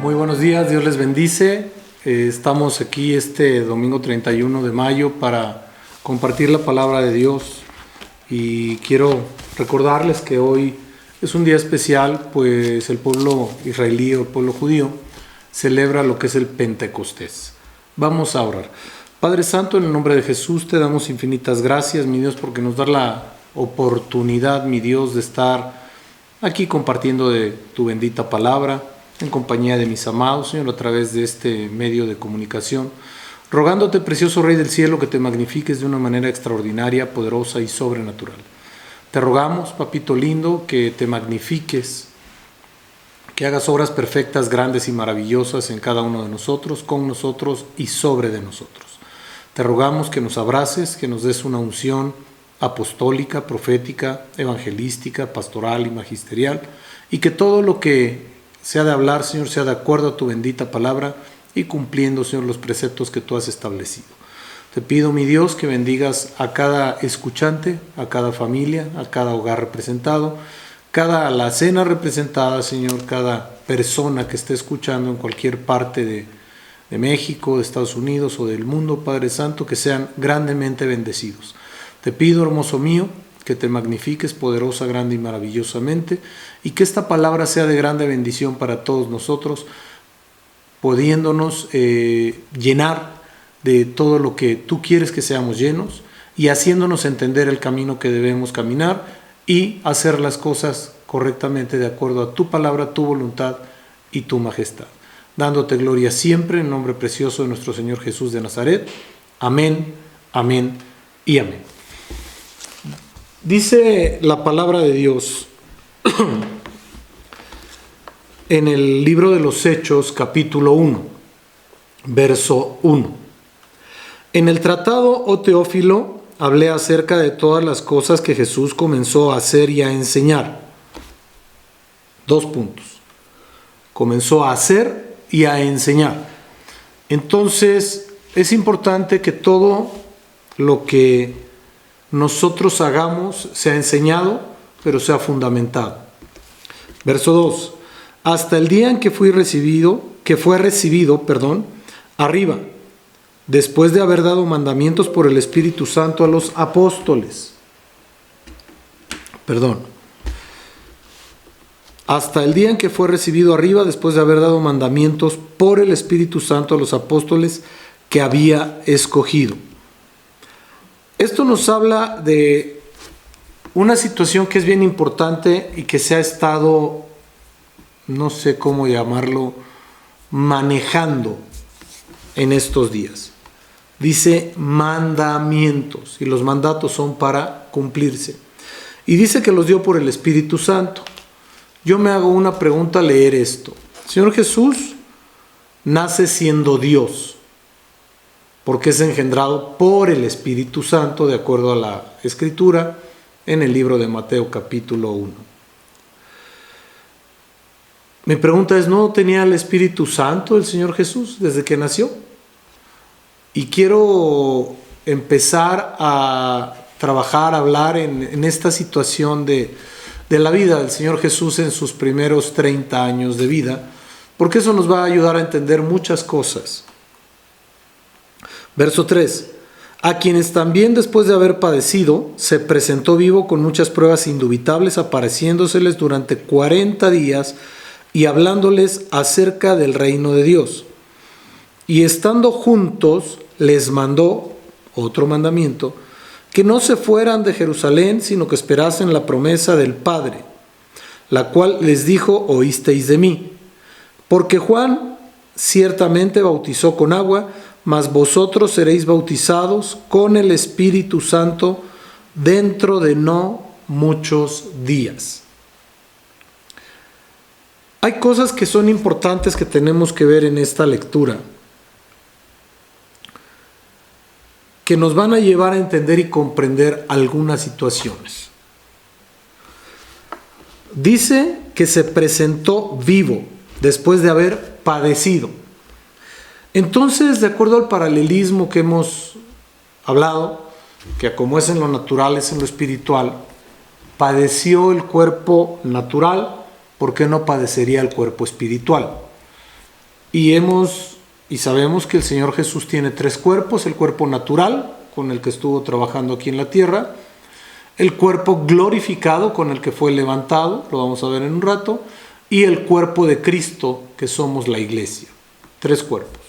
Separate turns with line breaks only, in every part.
Muy buenos días, Dios les bendice. Estamos aquí este domingo 31 de mayo para compartir la palabra de Dios y quiero recordarles que hoy es un día especial, pues el pueblo israelí o el pueblo judío celebra lo que es el Pentecostés. Vamos a orar. Padre Santo, en el nombre de Jesús te damos infinitas gracias, mi Dios, porque nos da la oportunidad, mi Dios, de estar aquí compartiendo de tu bendita palabra en compañía de mis amados, Señor, a través de este medio de comunicación, rogándote, precioso Rey del Cielo, que te magnifiques de una manera extraordinaria, poderosa y sobrenatural. Te rogamos, papito lindo, que te magnifiques, que hagas obras perfectas, grandes y maravillosas en cada uno de nosotros, con nosotros y sobre de nosotros. Te rogamos que nos abraces, que nos des una unción apostólica, profética, evangelística, pastoral y magisterial, y que todo lo que sea de hablar, Señor, sea de acuerdo a tu bendita palabra y cumpliendo, Señor, los preceptos que tú has establecido. Te pido, mi Dios, que bendigas a cada escuchante, a cada familia, a cada hogar representado, cada alacena representada, Señor, cada persona que esté escuchando en cualquier parte de México, de Estados Unidos o del mundo, Padre Santo, que sean grandemente bendecidos. Te pido, hermoso mío, que te magnifiques poderosa, grande y maravillosamente, y que esta palabra sea de grande bendición para todos nosotros, pudiéndonos llenar de todo lo que tú quieres que seamos llenos, y haciéndonos entender el camino que debemos caminar y hacer las cosas correctamente de acuerdo a tu palabra, tu voluntad y tu majestad. Dándote gloria siempre en nombre precioso de nuestro Señor Jesús de Nazaret. Amén, amén y amén. Dice la palabra de Dios en el libro de los Hechos, capítulo 1, verso 1. En el tratado, oh Teófilo, hablé acerca de todas las cosas que Jesús comenzó a hacer y a enseñar. 2 puntos. Comenzó a hacer y a enseñar. Entonces, es importante que todo lo que nosotros hagamos sea enseñado, pero sea fundamentado. Verso 2. Hasta el día en que fue recibido, arriba, después de haber dado mandamientos por el Espíritu Santo a los apóstoles. Hasta el día en que fue recibido arriba, después de haber dado mandamientos por el Espíritu Santo a los apóstoles que había escogido. Esto nos habla de una situación que es bien importante y que se ha estado, no sé cómo llamarlo, manejando en estos días. Dice mandamientos, y los mandatos son para cumplirse. Y dice que los dio por el Espíritu Santo. Yo me hago una pregunta al leer esto. Señor Jesús nace siendo Dios, porque es engendrado por el Espíritu Santo, de acuerdo a la Escritura, en el libro de Mateo capítulo 1. Mi pregunta es, ¿no tenía el Espíritu Santo el Señor Jesús desde que nació? Y quiero empezar a trabajar, a hablar en esta situación de la vida del Señor Jesús en sus primeros 30 años de vida, porque eso nos va a ayudar a entender muchas cosas. Verso 3. A quienes también después de haber padecido, se presentó vivo con muchas pruebas indubitables, apareciéndoseles durante 40 días y hablándoles acerca del reino de Dios. Y estando juntos, les mandó, otro mandamiento, que no se fueran de Jerusalén, sino que esperasen la promesa del Padre, la cual les dijo, oísteis de mí. Porque Juan ciertamente bautizó con agua, mas vosotros seréis bautizados con el Espíritu Santo dentro de no muchos días. Hay cosas que son importantes que tenemos que ver en esta lectura, que nos van a llevar a entender y comprender algunas situaciones. Dice que se presentó vivo después de haber padecido. Entonces, de acuerdo al paralelismo que hemos hablado, que como es en lo natural, es en lo espiritual, padeció el cuerpo natural, ¿por qué no padecería el cuerpo espiritual? y sabemos que el Señor Jesús tiene 3 cuerpos: el cuerpo natural, con el que estuvo trabajando aquí en la tierra; el cuerpo glorificado, con el que fue levantado, lo vamos a ver en un rato; y el cuerpo de Cristo, que somos la iglesia. 3 cuerpos.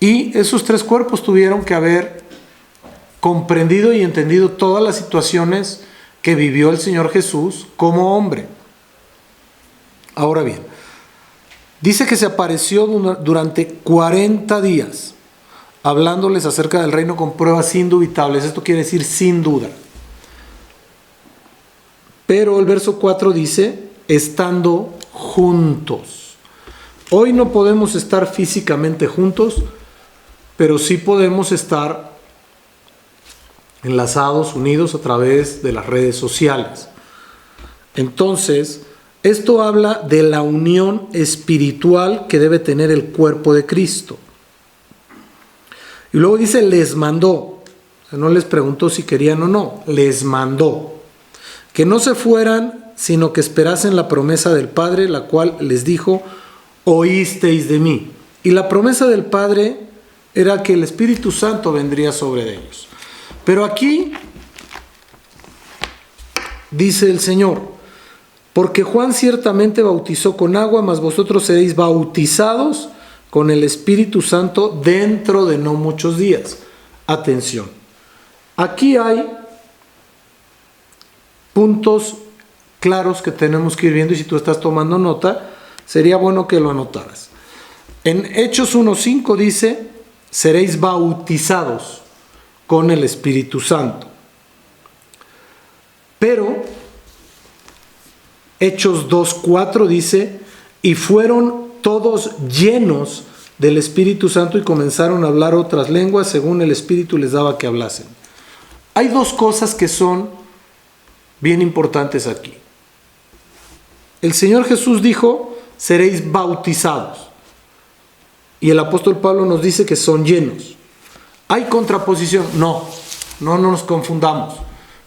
Y esos 3 cuerpos tuvieron que haber comprendido y entendido todas las situaciones que vivió el Señor Jesús como hombre. Ahora bien, dice que se apareció durante 40 días, hablándoles acerca del reino con pruebas indubitables. Esto quiere decir sin duda. Pero el verso 4 dice, estando juntos. Hoy no podemos estar físicamente juntos, pero sí podemos estar enlazados, unidos a través de las redes sociales. Entonces, esto habla de la unión espiritual que debe tener el cuerpo de Cristo. Y luego dice, les mandó. O sea, no les preguntó si querían o no, les mandó que no se fueran, sino que esperasen la promesa del Padre, la cual les dijo, oísteis de mí. Y la promesa del Padre era que el Espíritu Santo vendría sobre ellos. Pero aquí dice el Señor, porque Juan ciertamente bautizó con agua, mas vosotros seréis bautizados con el Espíritu Santo dentro de no muchos días. Atención, aquí hay puntos claros que tenemos que ir viendo, y si tú estás tomando nota, sería bueno que lo anotaras. En Hechos 1:5 dice, seréis bautizados con el Espíritu Santo. Pero Hechos 2:4 dice, y fueron todos llenos del Espíritu Santo y comenzaron a hablar otras lenguas según el Espíritu les daba que hablasen. Hay 2 cosas que son bien importantes aquí. El Señor Jesús dijo, seréis bautizados. Y el apóstol Pablo nos dice que son llenos. ¿Hay contraposición? No nos confundamos.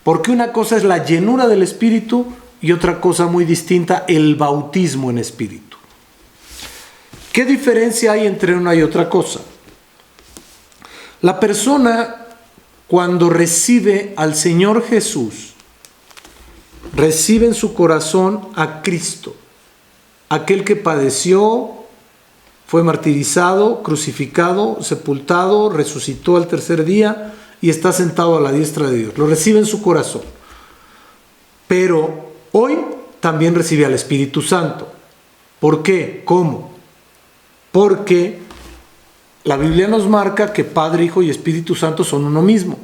Porque una cosa es la llenura del Espíritu y otra cosa muy distinta, el bautismo en Espíritu. ¿Qué diferencia hay entre una y otra cosa? La persona, cuando recibe al Señor Jesús, recibe en su corazón a Cristo, aquel que padeció, fue martirizado, crucificado, sepultado, resucitó al tercer día y está sentado a la diestra de Dios. Lo recibe en su corazón. Pero hoy también recibe al Espíritu Santo. ¿Por qué? ¿Cómo? Porque la Biblia nos marca que Padre, Hijo y Espíritu Santo son uno mismo.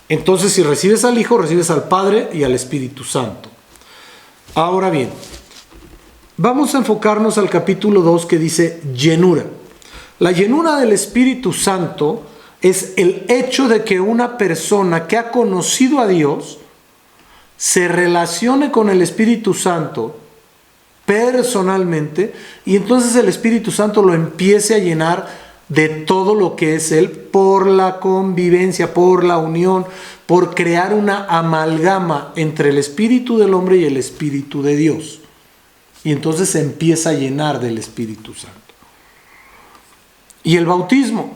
Entonces, si recibes al Hijo, recibes al Padre y al Espíritu Santo. Ahora bien, vamos a enfocarnos al capítulo 2 que dice llenura. La llenura del Espíritu Santo es el hecho de que una persona que ha conocido a Dios se relacione con el Espíritu Santo personalmente, y entonces el Espíritu Santo lo empiece a llenar de todo lo que es Él, por la convivencia, por la unión, por crear una amalgama entre el espíritu del hombre y el Espíritu de Dios. Y entonces se empieza a llenar del Espíritu Santo. Y el bautismo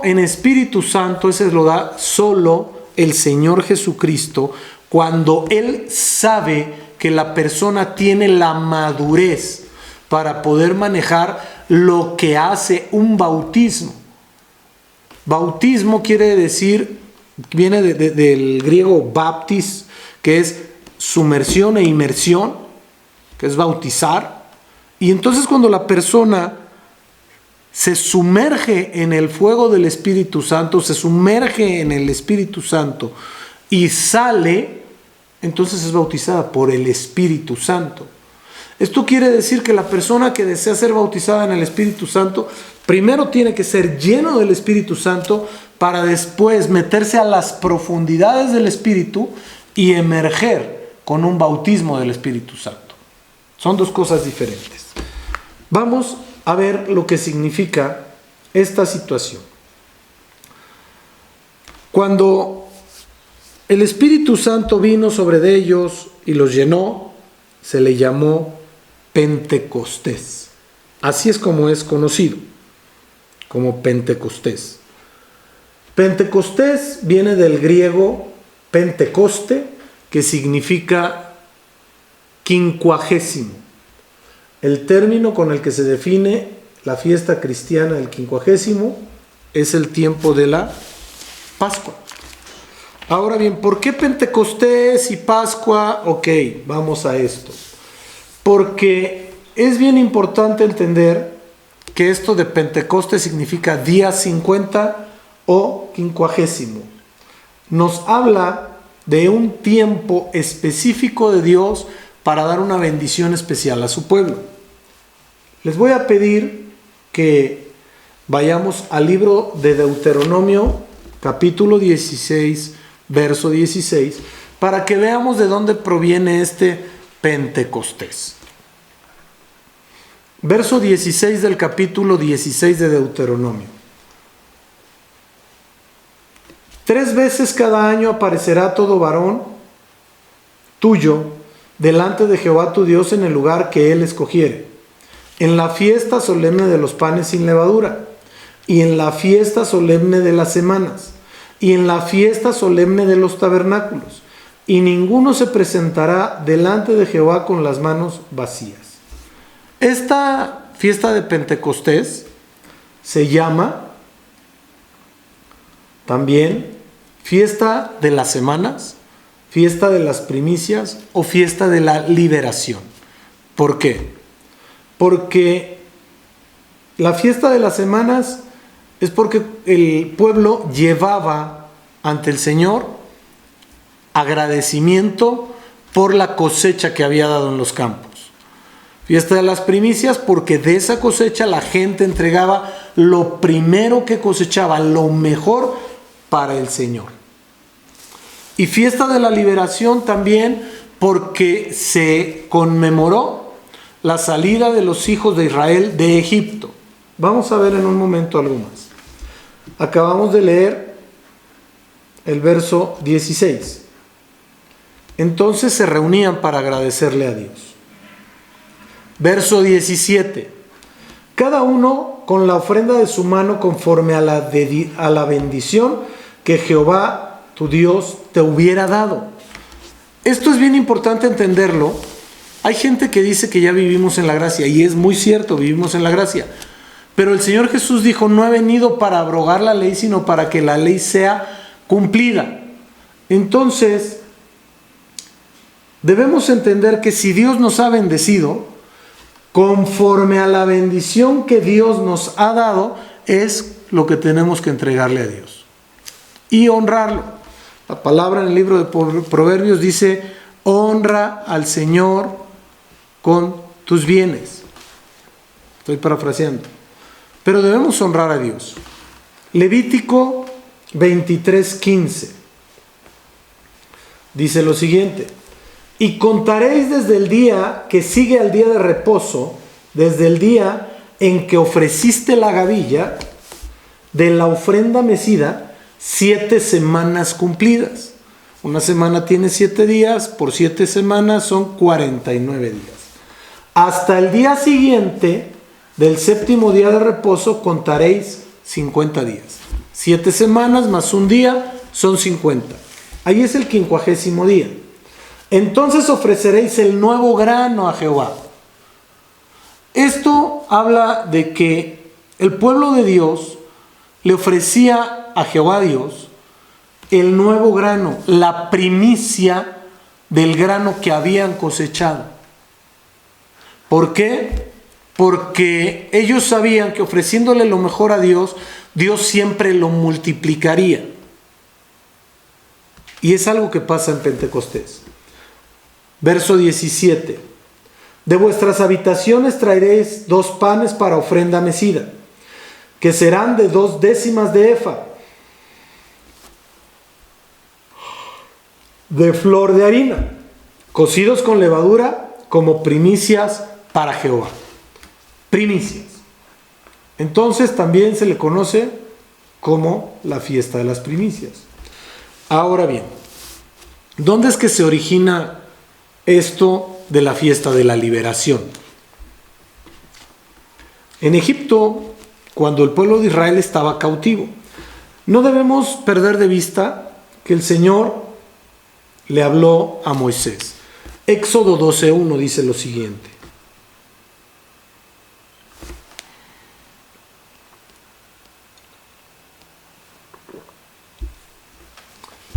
en Espíritu Santo, ese lo da solo el Señor Jesucristo, cuando Él sabe que la persona tiene la madurez para poder manejar lo que hace un bautismo. Bautismo quiere decir, viene del griego baptis, que es sumersión e inmersión, que es bautizar. Y entonces cuando la persona se sumerge en el fuego del Espíritu Santo, se sumerge en el Espíritu Santo y sale, entonces es bautizada por el Espíritu Santo. Esto quiere decir que la persona que desea ser bautizada en el Espíritu Santo, primero tiene que ser lleno del Espíritu Santo para después meterse a las profundidades del Espíritu y emerger con un bautismo del Espíritu Santo. Son 2 cosas diferentes. Vamos a ver lo que significa esta situación. Cuando el Espíritu Santo vino sobre ellos y los llenó, se le llamó Pentecostés. Así es como es conocido, como Pentecostés. Pentecostés viene del griego Pentecoste, que significa quincuagésimo. El término con el que se define la fiesta cristiana del quincuagésimo es el tiempo de la Pascua. Ahora bien, ¿por qué Pentecostés y Pascua? Ok, vamos a esto. Porque es bien importante entender que esto de Pentecostés significa día 50 o quincuagésimo. Nos habla de un tiempo específico de Dios para dar una bendición especial a su pueblo. Les voy a pedir que vayamos al libro de Deuteronomio, capítulo 16, verso 16, para que veamos de dónde proviene este Pentecostés. Verso 16 del capítulo 16 de Deuteronomio. 3 veces cada año aparecerá todo varón tuyo delante de Jehová tu Dios en el lugar que él escogiere, en la fiesta solemne de los panes sin levadura, y en la fiesta solemne de las semanas, y en la fiesta solemne de los tabernáculos, y ninguno se presentará delante de Jehová con las manos vacías. Esta fiesta de Pentecostés se llama también fiesta de las semanas, fiesta de las primicias o fiesta de la liberación. ¿Por qué? Porque la fiesta de las semanas es porque el pueblo llevaba ante el Señor agradecimiento por la cosecha que había dado en los campos. Fiesta de las primicias porque de esa cosecha la gente entregaba lo primero que cosechaba, lo mejor para el Señor. Y fiesta de la liberación también porque se conmemoró la salida de los hijos de Israel de Egipto. Vamos a ver en un momento algo más. Acabamos de leer el verso 16. Entonces se reunían para agradecerle a Dios. Verso 17. Cada uno con la ofrenda de su mano conforme a la bendición que Jehová tu Dios te hubiera dado. Esto es bien importante entenderlo. Hay gente que dice que ya vivimos en la gracia, y es muy cierto, vivimos en la gracia. Pero el Señor Jesús dijo, no he venido para abrogar la ley, sino para que la ley sea cumplida. Entonces, debemos entender que si Dios nos ha bendecido, conforme a la bendición que Dios nos ha dado, es lo que tenemos que entregarle a Dios y honrarlo. La palabra en el libro de Proverbios dice, honra al Señor con tus bienes. Estoy parafraseando. Pero debemos honrar a Dios. Levítico 23:15 dice lo siguiente: y contaréis desde el día que sigue al día de reposo, desde el día en que ofreciste la gavilla de la ofrenda mecida, 7 semanas cumplidas. Una semana tiene 7 días, por 7 semanas son 49 días. Hasta el día siguiente del 7º día de reposo contaréis 50 días. 7 semanas más un día son 50. Ahí es el 50º día. Entonces ofreceréis el nuevo grano a Jehová. Esto habla de que el pueblo de Dios le ofrecía a Jehová Dios el nuevo grano, la primicia del grano que habían cosechado. ¿Por qué? Porque ellos sabían que ofreciéndole lo mejor a Dios, Dios siempre lo multiplicaría. Y es algo que pasa en Pentecostés. Verso 17. De vuestras habitaciones traeréis 2 panes para ofrenda mecida, que serán de 2 décimas de efa, de flor de harina, cocidos con levadura, como primicias para Jehová. Primicias. Entonces también se le conoce como la fiesta de las primicias. Ahora bien, ¿dónde es que se origina esto de la fiesta de la liberación? en Egipto, cuando el pueblo de Israel estaba cautivo. No debemos perder de vista que el Señor le habló a Moisés. Éxodo 12:1 dice lo siguiente.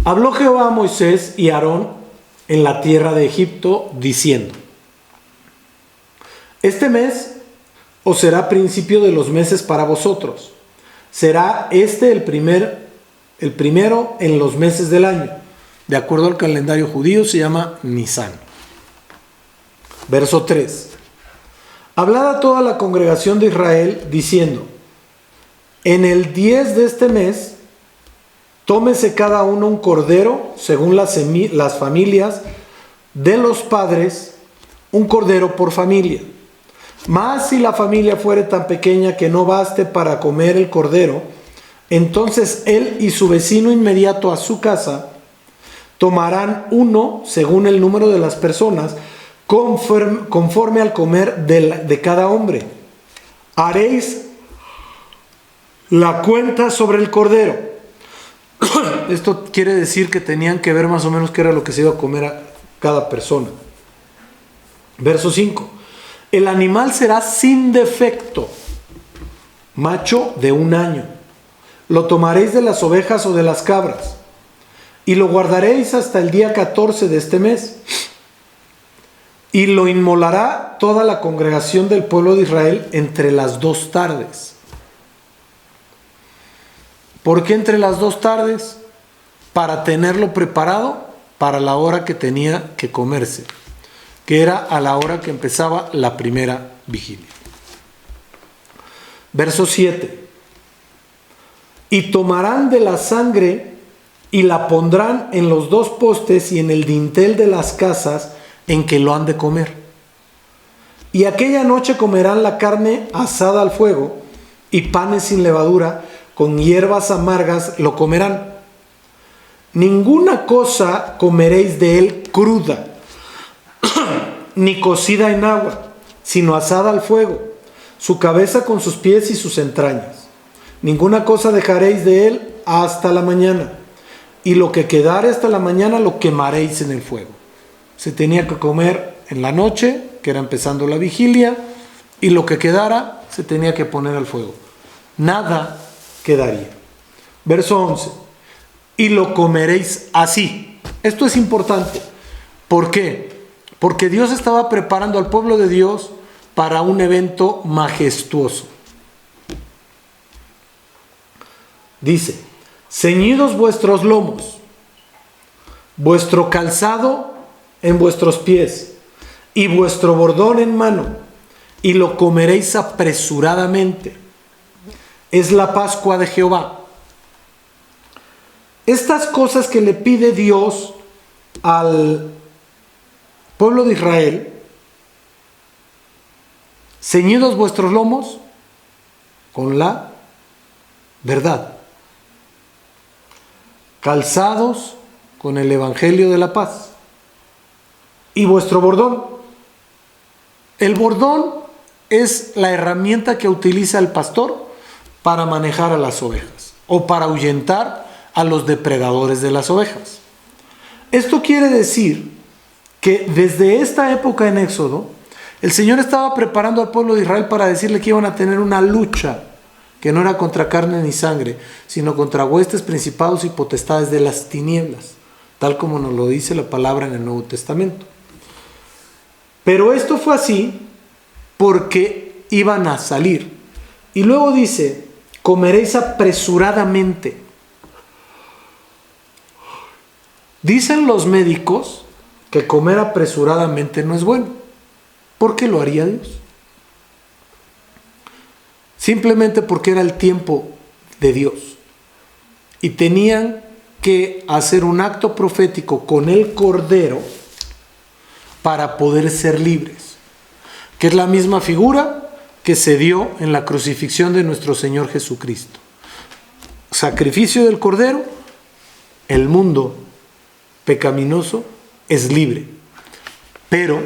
Habló Jehová a Moisés y a Aarón en la tierra de Egipto, diciendo: Este mes os será principio de los meses para vosotros. Será este el primero en los meses del año. De acuerdo al calendario judío se llama Nisán. Verso 3. Hablad a toda la congregación de Israel, diciendo: En el 10 de este mes, tómese cada uno un cordero, según las familias de los padres, un cordero por familia. Mas si la familia fuere tan pequeña que no baste para comer el cordero, entonces él y su vecino inmediato a su casa tomarán uno según el número de las personas, conforme al comer de cada hombre. Haréis la cuenta sobre el cordero. Esto quiere decir que tenían que ver más o menos qué era lo que se iba a comer a cada persona. Verso 5. El animal será sin defecto, macho de 1 año. Lo tomaréis de las ovejas o de las cabras, y lo guardaréis hasta el día 14 de este mes. Y lo inmolará toda la congregación del pueblo de Israel entre las 2 tardes. ¿Por qué entre las 2 tardes? Para tenerlo preparado para la hora que tenía que comerse, que era a la hora que empezaba la primera vigilia. Verso 7. Y tomarán de la sangre y la pondrán en los 2 postes y en el dintel de las casas en que lo han de comer. Y aquella noche comerán la carne asada al fuego y panes sin levadura, con hierbas amargas lo comerán. Ninguna cosa comeréis de él cruda, ni cocida en agua, sino asada al fuego, su cabeza con sus pies y sus entrañas. Ninguna cosa dejaréis de él hasta la mañana, y lo que quedare hasta la mañana lo quemaréis en el fuego. Se tenía que comer en la noche, que era empezando la vigilia, y lo que quedara se tenía que poner al fuego. Nada quedaría. Verso 11. Y lo comeréis así. Esto es importante. ¿Por qué? Porque Dios estaba preparando al pueblo de Dios para un evento majestuoso. Dice: ceñidos vuestros lomos, vuestro calzado en vuestros pies, y vuestro bordón en mano, y lo comeréis apresuradamente. Es la Pascua de Jehová. Estas cosas que le pide Dios al pueblo de Israel: ceñidos vuestros lomos con la verdad, calzados con el evangelio de la paz, y vuestro bordón. El bordón es la herramienta que utiliza el pastor para manejar a las ovejas o para ahuyentar a los depredadores de las ovejas. Esto quiere decir que desde esta época en Éxodo, el Señor estaba preparando al pueblo de Israel para decirle que iban a tener una lucha que no era contra carne ni sangre, sino contra huestes, principados y potestades de las tinieblas, tal como nos lo dice la palabra en el Nuevo Testamento. Pero esto fue así porque iban a salir. Y luego dice: comeréis apresuradamente. Dicen los médicos que comer apresuradamente no es bueno. ¿Por qué lo haría Dios? Simplemente porque era el tiempo de Dios. Y tenían que hacer un acto profético con el Cordero para poder ser libres. Que es la misma figura que se dio en la crucifixión de nuestro Señor Jesucristo. Sacrificio del Cordero, el mundo pecaminoso es libre. Pero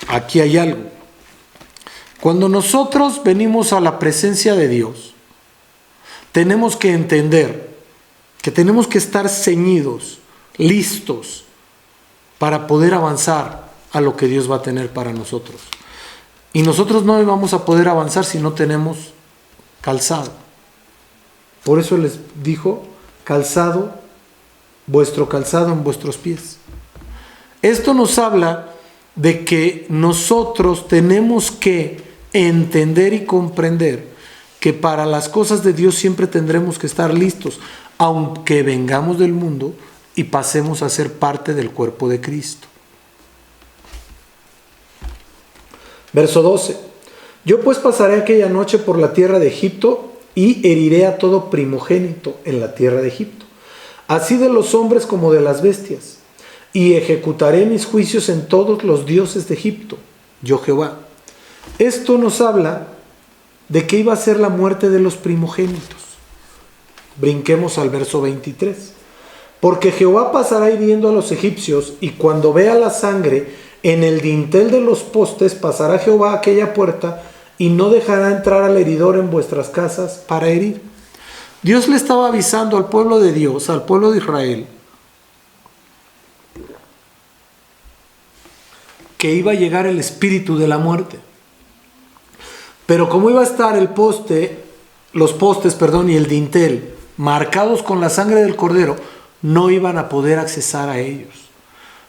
aquí hay algo. Cuando nosotros venimos a la presencia de Dios, tenemos que entender que tenemos que estar ceñidos, listos, para poder avanzar a lo que Dios va a tener para nosotros. Y nosotros no vamos a poder avanzar si no tenemos calzado. Por eso les dijo, calzado, vuestro calzado en vuestros pies. Esto nos habla de que nosotros tenemos que entender y comprender que para las cosas de Dios siempre tendremos que estar listos, aunque vengamos del mundo y pasemos a ser parte del cuerpo de Cristo. Verso 12. Yo pues pasaré aquella noche por la tierra de Egipto y heriré a todo primogénito en la tierra de Egipto, así de los hombres como de las bestias, y ejecutaré mis juicios en todos los dioses de Egipto, yo Jehová. Esto nos habla de que iba a ser la muerte de los primogénitos. Brinquemos al verso 23. Porque Jehová pasará hiriendo a los egipcios, y cuando vea la sangre en el dintel de los postes, pasará Jehová a aquella puerta, y no dejará entrar al heridor en vuestras casas para herir. Dios le estaba avisando al pueblo de Dios, al pueblo de Israel, que iba a llegar el espíritu de la muerte. Pero como iba a estar los postes y el dintel marcados con la sangre del cordero, no iban a poder accesar a ellos.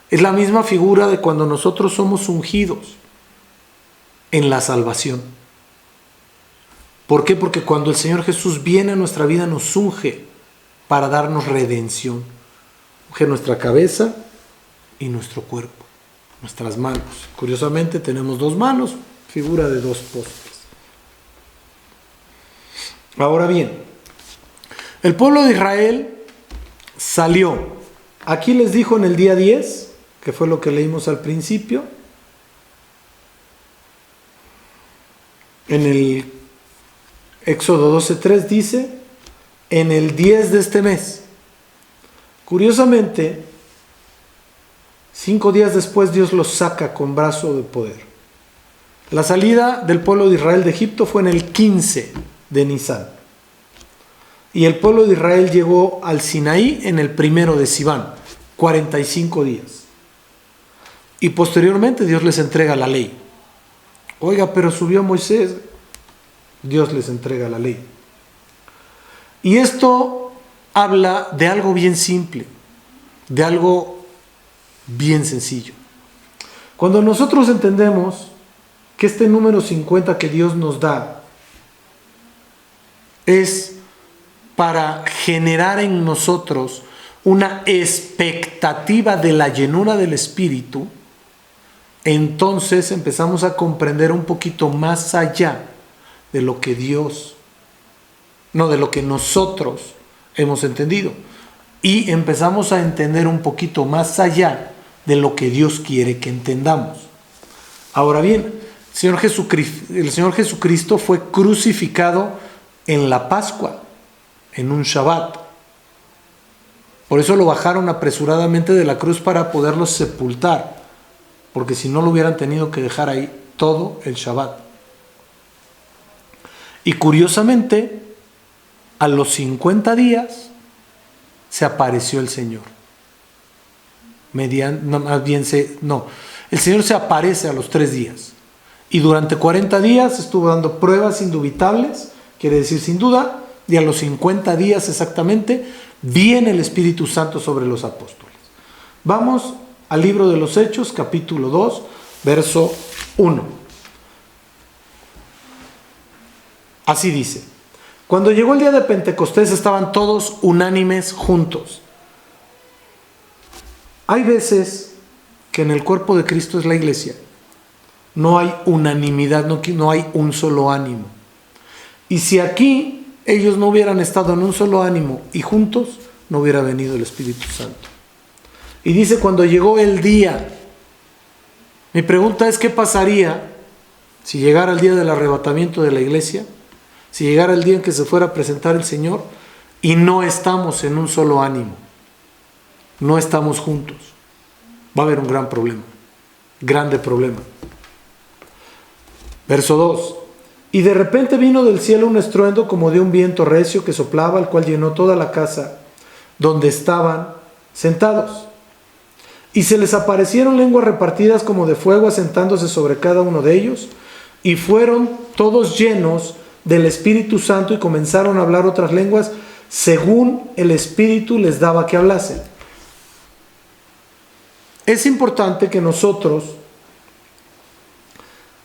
Es la misma figura de cuando nosotros somos ungidos en la salvación. ¿Por qué? Porque cuando el Señor Jesús viene a nuestra vida nos unge para darnos redención. Unge nuestra cabeza y nuestro cuerpo, nuestras manos. Curiosamente tenemos 2 manos, figura de 2 postes. Ahora bien, el pueblo de Israel salió. Aquí les dijo en el día 10, que fue lo que leímos al principio, en el Éxodo 12:3 dice, en el 10 de este mes. Curiosamente, 5 días después Dios los saca con brazo de poder. La salida del pueblo de Israel de Egipto fue en el 15 de Nisán. Y el pueblo de Israel llegó al Sinaí en el 1 de Siván, 45 días. Y posteriormente Dios les entrega la ley. Oiga, pero subió Moisés. Dios les entrega la ley. Y esto habla de algo bien simple, de algo bien sencillo. Cuando nosotros entendemos que este número 50 que Dios nos da es para generar en nosotros una expectativa de la llenura del Espíritu, entonces empezamos a comprender un poquito más allá de lo que de lo que nosotros hemos entendido. Y empezamos a entender un poquito más allá de lo que Dios quiere que entendamos. Ahora bien, el Señor Jesucristo fue crucificado en la Pascua, en un Shabbat. Por eso lo bajaron apresuradamente de la cruz para poderlo sepultar, porque si no lo hubieran tenido que dejar ahí todo el Shabbat. Y curiosamente, a los 50 días se apareció el Señor. El Señor se aparece a los 3 días. Y durante 40 días estuvo dando pruebas indubitables, quiere decir sin duda, y a los 50 días exactamente viene el Espíritu Santo sobre los apóstoles. Vamos al libro de los Hechos, capítulo 2, verso 1. Así dice: cuando llegó el día de Pentecostés estaban todos unánimes juntos. Hay veces que en el cuerpo de Cristo, es la iglesia, no hay unanimidad, no hay un solo ánimo. Y si aquí ellos no hubieran estado en un solo ánimo y juntos, no hubiera venido el Espíritu Santo. Y dice, cuando llegó el día. Mi pregunta es, ¿qué pasaría si llegara el día del arrebatamiento de la iglesia? Si llegara el día en que se fuera a presentar el Señor y no estamos en un solo ánimo, no estamos juntos, va a haber un gran problema, grande problema. Verso 2. Y de repente vino del cielo un estruendo como de un viento recio que soplaba, el cual llenó toda la casa donde estaban sentados. Y se les aparecieron lenguas repartidas como de fuego, asentándose sobre cada uno de ellos, y fueron todos llenos del Espíritu Santo y comenzaron a hablar otras lenguas según el Espíritu les daba que hablasen. Es importante que nosotros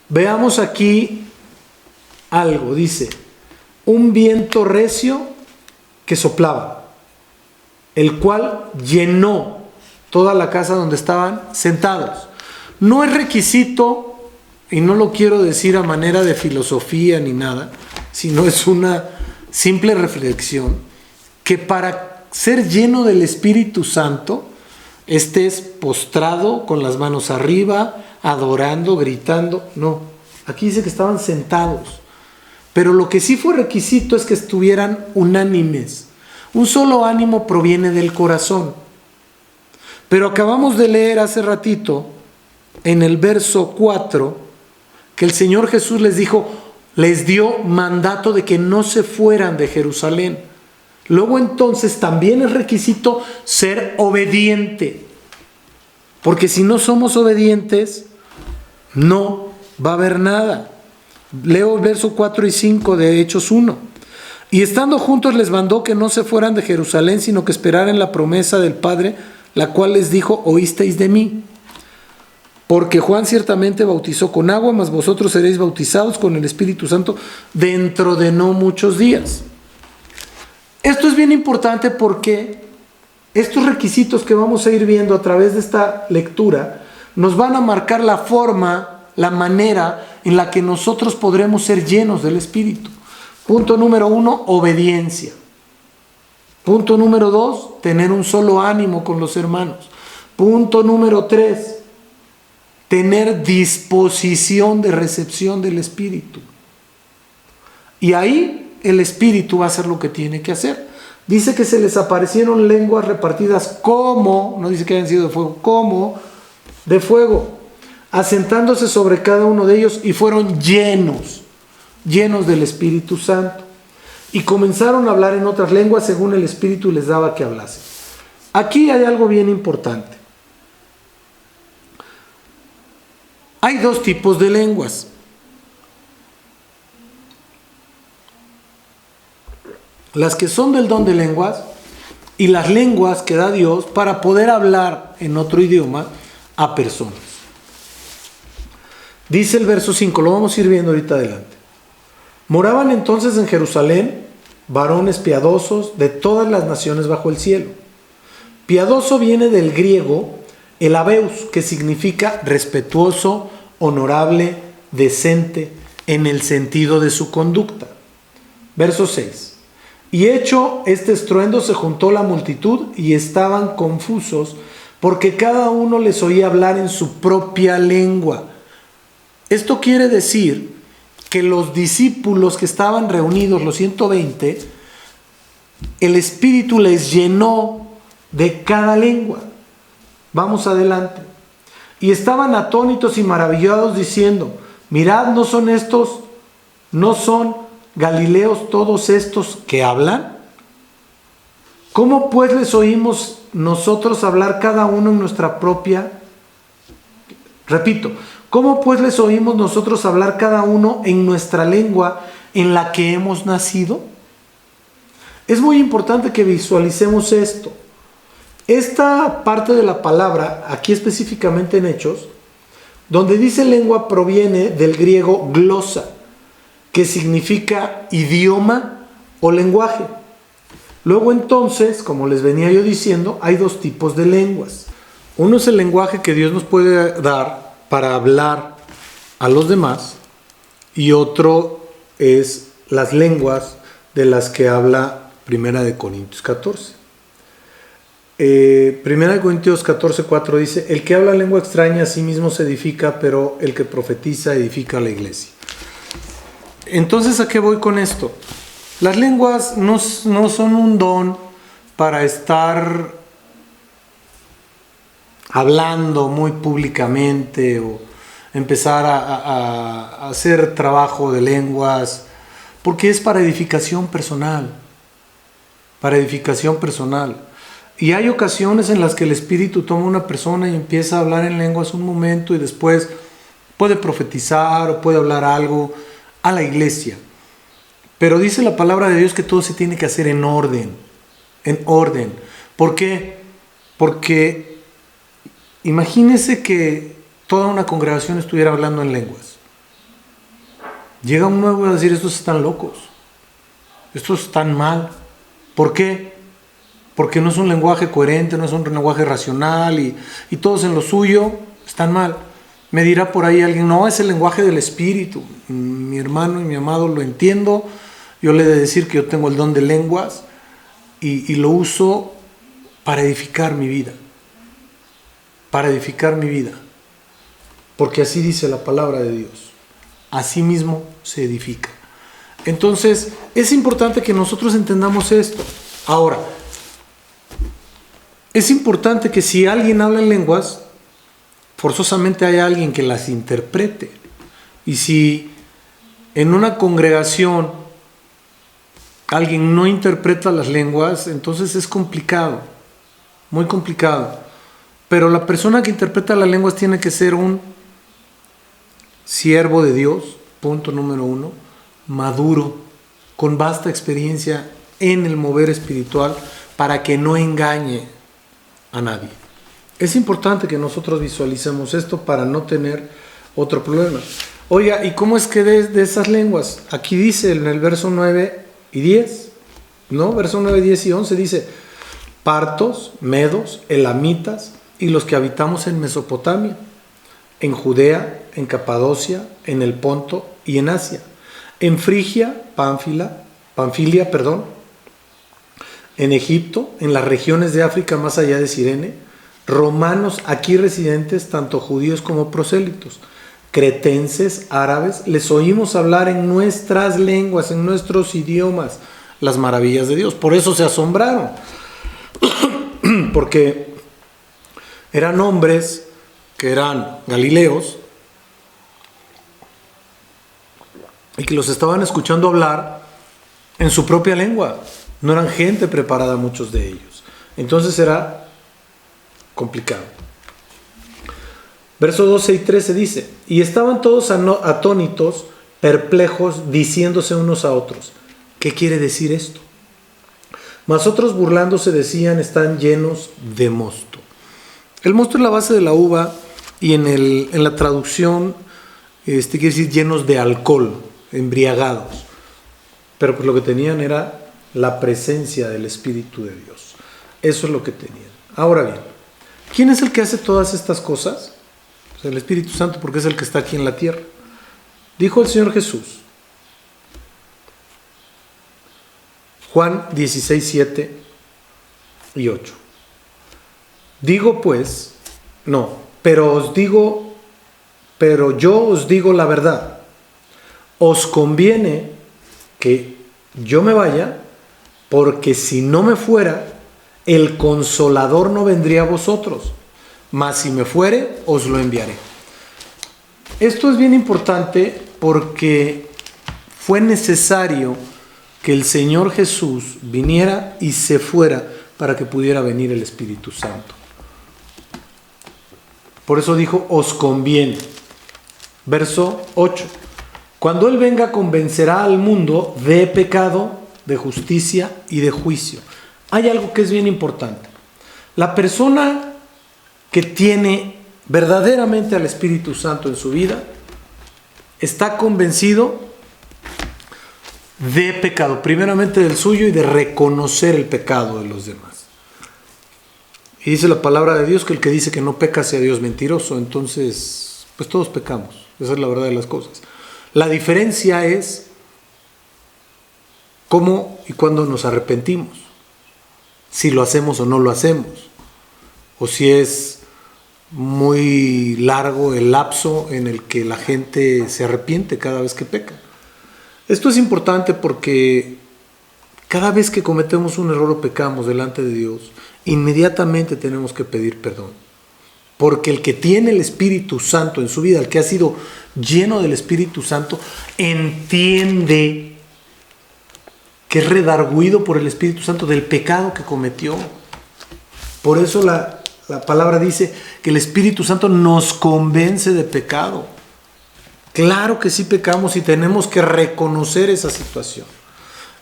veamos aquí algo. Dice, un viento recio que soplaba, el cual llenó toda la casa donde estaban sentados. No es requisito, y no lo quiero decir a manera de filosofía ni nada, sino es una simple reflexión, que para ser lleno del Espíritu Santo estés postrado con las manos arriba, adorando, gritando. No, aquí dice que estaban sentados. Pero lo que sí fue requisito es que estuvieran unánimes. Un solo ánimo proviene del corazón. Pero acabamos de leer hace ratito, en el verso 4, que el Señor Jesús les dijo, les dio mandato de que no se fueran de Jerusalén. Luego entonces también es requisito ser obediente. Porque si no somos obedientes, no va a haber nada. Leo el verso 4 y 5 de Hechos 1. Y estando juntos les mandó que no se fueran de Jerusalén, sino que esperaran la promesa del Padre, la cual les dijo, oísteis de mí. Porque Juan ciertamente bautizó con agua, mas vosotros seréis bautizados con el Espíritu Santo dentro de no muchos días. Esto es bien importante porque estos requisitos que vamos a ir viendo a través de esta lectura nos van a marcar la forma, la manera en la que nosotros podremos ser llenos del Espíritu. Punto número 1, obediencia. Punto número 2, tener un solo ánimo con los hermanos. Punto número 3, tener disposición de recepción del Espíritu. Y ahí el Espíritu va a hacer lo que tiene que hacer. Dice que se les aparecieron lenguas repartidas como, no dice que hayan sido de fuego, como de fuego, asentándose sobre cada uno de ellos, y fueron llenos del Espíritu Santo. Y comenzaron a hablar en otras lenguas según el Espíritu les daba que hablasen. Aquí hay algo bien importante. Hay dos tipos de lenguas. Las que son del don de lenguas y las lenguas que da Dios para poder hablar en otro idioma a personas. Dice el verso 5, lo vamos a ir viendo ahorita adelante. Moraban entonces en Jerusalén varones piadosos de todas las naciones bajo el cielo. Piadoso viene del griego el habeus, que significa respetuoso, honorable, decente, en el sentido de su conducta. Verso 6. Y hecho este estruendo se juntó la multitud y estaban confusos porque cada uno les oía hablar en su propia lengua. Esto quiere decir que los discípulos que estaban reunidos, los 120, el Espíritu les llenó de cada lengua. Vamos adelante. Y estaban atónitos y maravillados diciendo, mirad, ¿no son Galileos todos estos que hablan? ¿Cómo pues les oímos nosotros hablar cada uno en nuestra propia? Repito, ¿cómo pues les oímos nosotros hablar cada uno en nuestra lengua en la que hemos nacido? Es muy importante que visualicemos esto. Esta parte de la palabra, aquí específicamente en Hechos, donde dice lengua, proviene del griego glosa, que significa idioma o lenguaje. Luego entonces, como les venía yo diciendo, hay dos tipos de lenguas. Uno es el lenguaje que Dios nos puede dar para hablar a los demás, y otro es las lenguas de las que habla 1 Corintios 14. 1 Corintios 14:4 dice, el que habla lengua extraña a sí mismo se edifica, pero el que profetiza edifica a la iglesia. Entonces, ¿a qué voy con esto? Las lenguas no son un don para estar hablando muy públicamente o empezar a hacer trabajo de lenguas, porque es para edificación personal, para edificación personal. Y hay ocasiones en las que el Espíritu toma a una persona y empieza a hablar en lenguas un momento y después puede profetizar o puede hablar algo a la iglesia. Pero dice la palabra de Dios que todo se tiene que hacer en orden, en orden. ¿Por qué? Porque imagínese que toda una congregación estuviera hablando en lenguas. Llega un nuevo a decir, estos están locos, estos están mal. ¿Por qué? Porque no es un lenguaje coherente, no es un lenguaje racional y todos en lo suyo están mal. Me dirá por ahí alguien, no, es el lenguaje del Espíritu. Mi hermano y mi amado, lo entiendo. Yo le he de decir que yo tengo el don de lenguas y lo uso para edificar mi vida. Para edificar mi vida. Porque así dice la palabra de Dios. Así mismo se edifica. Entonces, es importante que nosotros entendamos esto. Ahora, es importante que si alguien habla en lenguas, forzosamente hay alguien que las interprete. Y si en una congregación alguien no interpreta las lenguas, entonces es complicado, muy complicado. Pero la persona que interpreta las lenguas tiene que ser un siervo de Dios, punto número 1, maduro, con vasta experiencia en el mover espiritual, para que no engañe a nadie. Es importante que nosotros visualicemos esto para no tener otro problema. Oiga, ¿y cómo es que de esas lenguas? Aquí dice en el verso 9 y 10, ¿no? Verso 9, 10 y 11 dice, partos, medos, elamitas y los que habitamos en Mesopotamia, en Judea, en Capadocia, en el Ponto y en Asia, en Frigia, Panfilia, en Egipto, en las regiones de África más allá de Cirene, romanos aquí residentes, tanto judíos como prosélitos, cretenses, árabes, les oímos hablar en nuestras lenguas, en nuestros idiomas, las maravillas de Dios. Por eso se asombraron, porque eran hombres que eran galileos y que los estaban escuchando hablar en su propia lengua. No eran gente preparada, muchos de ellos. Entonces era complicado. Verso 12 y 13 dice, y estaban todos atónitos, perplejos, diciéndose unos a otros, ¿qué quiere decir esto? Mas otros burlándose decían, están llenos de mosto. El mosto es la base de la uva y en la traducción quiere decir llenos de alcohol, embriagados. Pero pues lo que tenían era la presencia del Espíritu de Dios. Eso es lo que tenían. Ahora bien, ¿quién es el que hace todas estas cosas? Pues el Espíritu Santo, porque es el que está aquí en la tierra. Dijo el Señor Jesús, Juan 16, 7 y 8. Digo pues, pero yo os digo la verdad. Os conviene que yo me vaya, porque si no me fuera, el Consolador no vendría a vosotros, mas si me fuere, os lo enviaré. Esto es bien importante porque fue necesario que el Señor Jesús viniera y se fuera para que pudiera venir el Espíritu Santo. Por eso dijo, os conviene. Verso 8. Cuando Él venga, convencerá al mundo de pecado, de justicia y de juicio. Hay algo que es bien importante. La persona que tiene verdaderamente al Espíritu Santo en su vida está convencido de pecado, primeramente del suyo y de reconocer el pecado de los demás. Y dice la palabra de Dios que el que dice que no peca sea Dios mentiroso. Entonces, pues todos pecamos. Esa es la verdad de las cosas. La diferencia es cómo y cuándo nos arrepentimos. Si lo hacemos o no lo hacemos. O si es muy largo el lapso en el que la gente se arrepiente cada vez que peca. Esto es importante porque cada vez que cometemos un error o pecamos delante de Dios, inmediatamente tenemos que pedir perdón. Porque el que tiene el Espíritu Santo en su vida, el que ha sido lleno del Espíritu Santo, entiende que es redarguido por el Espíritu Santo del pecado que cometió. Por eso la palabra dice que el Espíritu Santo nos convence de pecado. Claro que sí pecamos y tenemos que reconocer esa situación.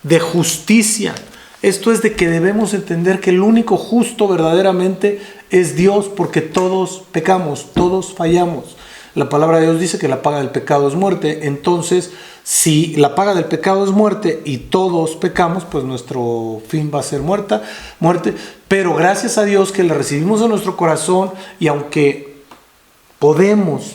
De justicia. Esto es de que debemos entender que el único justo verdaderamente es Dios, porque todos pecamos, todos fallamos. La palabra de Dios dice que la paga del pecado es muerte. Entonces, si la paga del pecado es muerte y todos pecamos, pues nuestro fin va a ser muerte. Pero gracias a Dios que la recibimos en nuestro corazón, y aunque podemos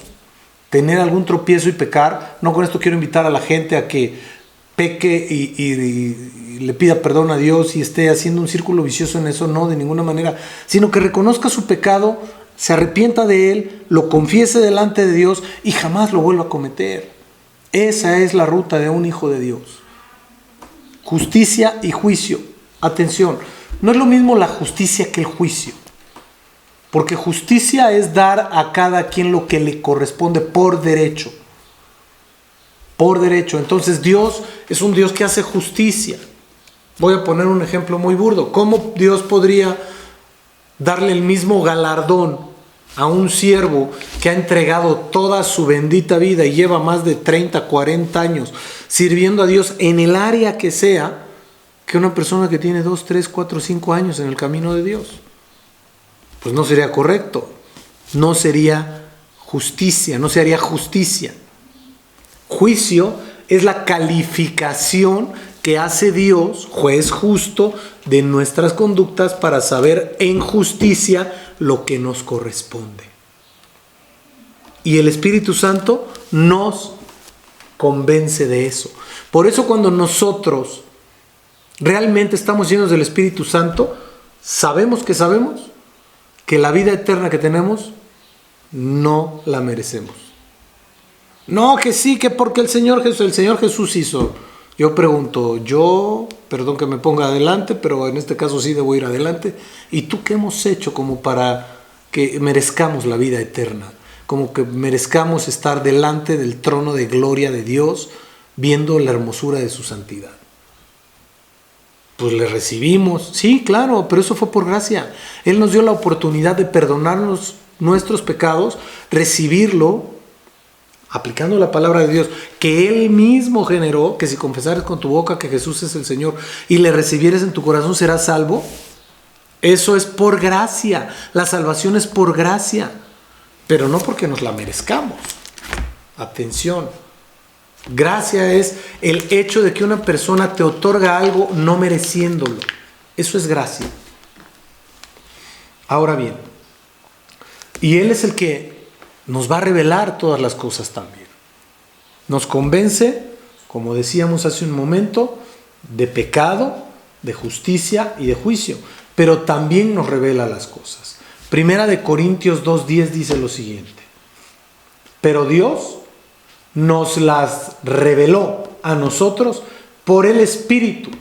tener algún tropiezo y pecar, no con esto quiero invitar a la gente a que peque y le pida perdón a Dios y esté haciendo un círculo vicioso en eso, no, de ninguna manera, sino que reconozca su pecado, se arrepienta de él, lo confiese delante de Dios y jamás lo vuelva a cometer. Esa es la ruta de un hijo de Dios. Justicia y juicio. Atención, no es lo mismo la justicia que el juicio, porque justicia es dar a cada quien lo que le corresponde por derecho. Por derecho. Entonces Dios es un Dios que hace justicia. Voy a poner un ejemplo muy burdo. ¿Cómo Dios podría darle el mismo galardón a un siervo que ha entregado toda su bendita vida y lleva más de 30, 40 años sirviendo a Dios en el área que sea, que una persona que tiene 2, 3, 4, 5 años en el camino de Dios? Pues no sería correcto. No sería justicia, no se haría justicia. Juicio es la calificación que hace Dios, juez justo, de nuestras conductas para saber en justicia lo que nos corresponde. Y el Espíritu Santo nos convence de eso. Por eso cuando nosotros realmente estamos llenos del Espíritu Santo, sabemos que la vida eterna que tenemos no la merecemos. No, que sí, que porque el Señor Jesús hizo. Yo pregunto, perdón que me ponga adelante, pero en este caso sí debo ir adelante. ¿Y tú qué hemos hecho como para que merezcamos la vida eterna? Como que merezcamos estar delante del trono de gloria de Dios, viendo la hermosura de su santidad. Pues le recibimos, sí, claro, pero eso fue por gracia. Él nos dio la oportunidad de perdonarnos nuestros pecados, recibirlo, aplicando la palabra de Dios, que Él mismo generó, que si confesares con tu boca que Jesús es el Señor y le recibieres en tu corazón, serás salvo. Eso es por gracia. La salvación es por gracia, pero no porque nos la merezcamos. Atención. Gracia es el hecho de que una persona te otorga algo no mereciéndolo. Eso es gracia. Ahora bien, y Él es el que nos va a revelar todas las cosas también. Nos convence, como decíamos hace un momento, de pecado, de justicia y de juicio, pero también nos revela las cosas. Primera de Corintios 2:10 dice lo siguiente: pero Dios nos las reveló a nosotros por el Espíritu,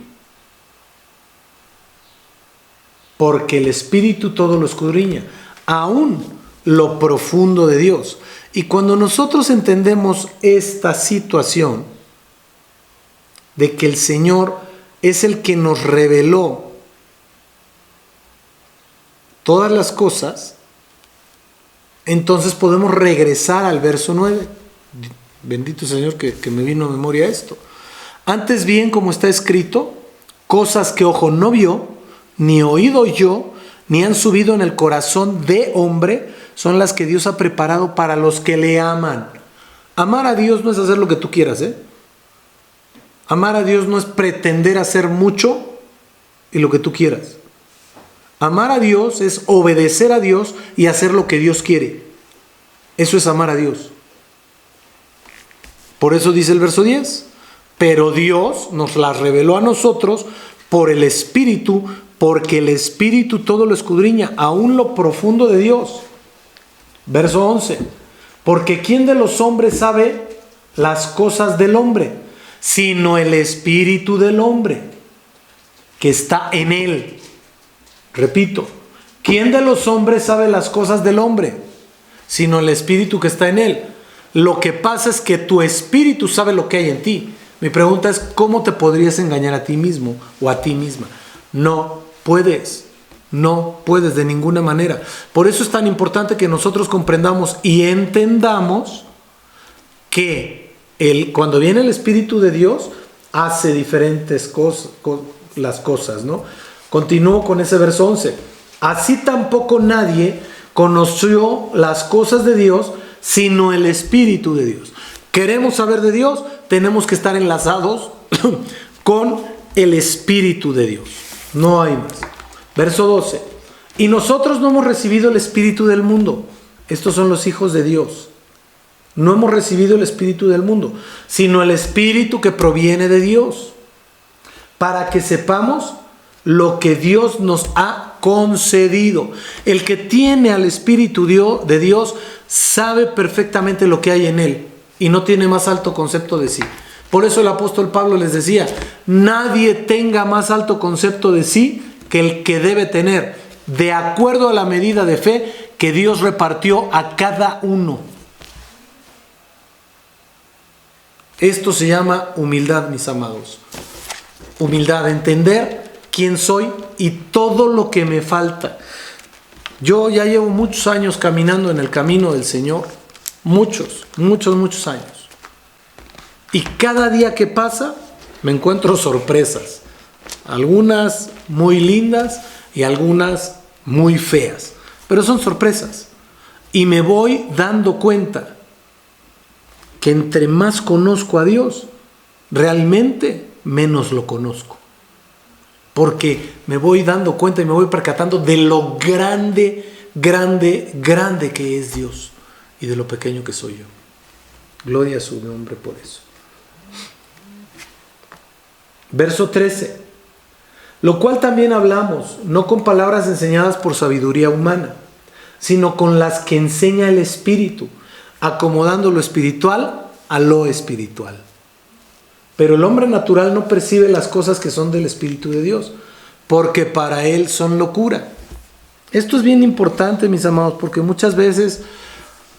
porque el Espíritu todo lo escudriña, aún lo profundo de Dios. Y cuando nosotros entendemos esta situación de que el Señor es el que nos reveló todas las cosas, entonces podemos regresar al verso 9. Bendito Señor que me vino a memoria esto. Antes bien, como está escrito, cosas que ojo no vio, ni oído oyó, ni han subido en el corazón de hombre, son las que Dios ha preparado para los que le aman. Amar a Dios no es hacer lo que tú quieras, Amar a Dios no es pretender hacer mucho y lo que tú quieras. Amar a Dios es obedecer a Dios y hacer lo que Dios quiere. Eso es amar a Dios. Por eso dice el verso 10, pero Dios nos las reveló a nosotros por el Espíritu, porque el Espíritu todo lo escudriña, aún lo profundo de Dios. Verso 11, porque ¿quién de los hombres sabe las cosas del hombre? Sino el Espíritu del hombre, que está en él. Repito, ¿quién de los hombres sabe las cosas del hombre? sino el espíritu que está en él. Lo que pasa es que tu espíritu sabe lo que hay en ti. Mi pregunta es, ¿cómo te podrías engañar a ti mismo o a ti misma? No puedes de ninguna manera. Por eso es tan importante que nosotros comprendamos y entendamos que cuando viene el Espíritu de Dios, hace diferentes cosas, las cosas, ¿no? Continúo con ese verso 11. Así tampoco nadie conoció las cosas de Dios, sino el Espíritu de Dios. ¿Queremos saber de Dios? Tenemos que estar enlazados con el Espíritu de Dios. No hay más. Verso 12. Y nosotros no hemos recibido el espíritu del mundo. Estos son los hijos de Dios. No hemos recibido el espíritu del mundo, sino el espíritu que proviene de Dios, para que sepamos lo que Dios nos ha concedido. El que tiene al espíritu de Dios sabe perfectamente lo que hay en él y no tiene más alto concepto de sí. Por eso el apóstol Pablo les decía, nadie tenga más alto concepto de sí que el que debe tener, de acuerdo a la medida de fe que Dios repartió a cada uno. Esto se llama humildad, mis amados. Humildad, entender quién soy y todo lo que me falta. Yo ya llevo muchos años caminando en el camino del Señor. Muchos años. Y cada día que pasa me encuentro sorpresas. Algunas muy lindas y algunas muy feas. Pero son sorpresas. Y me voy dando cuenta que entre más conozco a Dios, realmente menos lo conozco. Porque me voy dando cuenta y me voy percatando de lo grande que es Dios y de lo pequeño que soy yo. Gloria a su nombre por eso. Verso 13. Lo cual también hablamos, no con palabras enseñadas por sabiduría humana, sino con las que enseña el Espíritu, acomodando lo espiritual a lo espiritual. Pero el hombre natural no percibe las cosas que son del Espíritu de Dios, porque para él son locura. Esto es bien importante, mis amados, porque muchas veces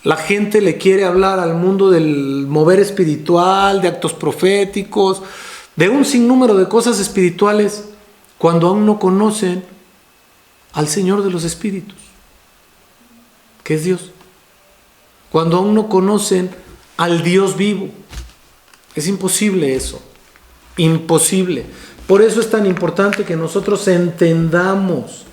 la gente le quiere hablar al mundo del mover espiritual, de actos proféticos, de un sinnúmero de cosas espirituales, cuando aún no conocen al Señor de los Espíritus, que es Dios. Cuando aún no conocen al Dios vivo. Es imposible eso. Imposible. Por eso es tan importante que nosotros entendamos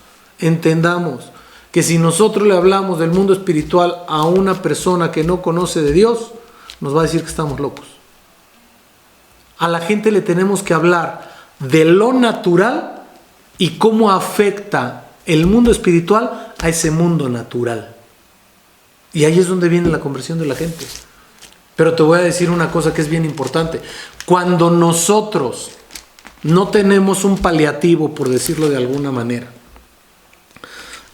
que si nosotros le hablamos del mundo espiritual a una persona que no conoce de Dios, nos va a decir que estamos locos. A la gente le tenemos que hablar de lo natural y cómo afecta el mundo espiritual a ese mundo natural. Y ahí es donde viene la conversión de la gente. Pero te voy a decir una cosa que es bien importante. Cuando nosotros no tenemos un paliativo, por decirlo de alguna manera,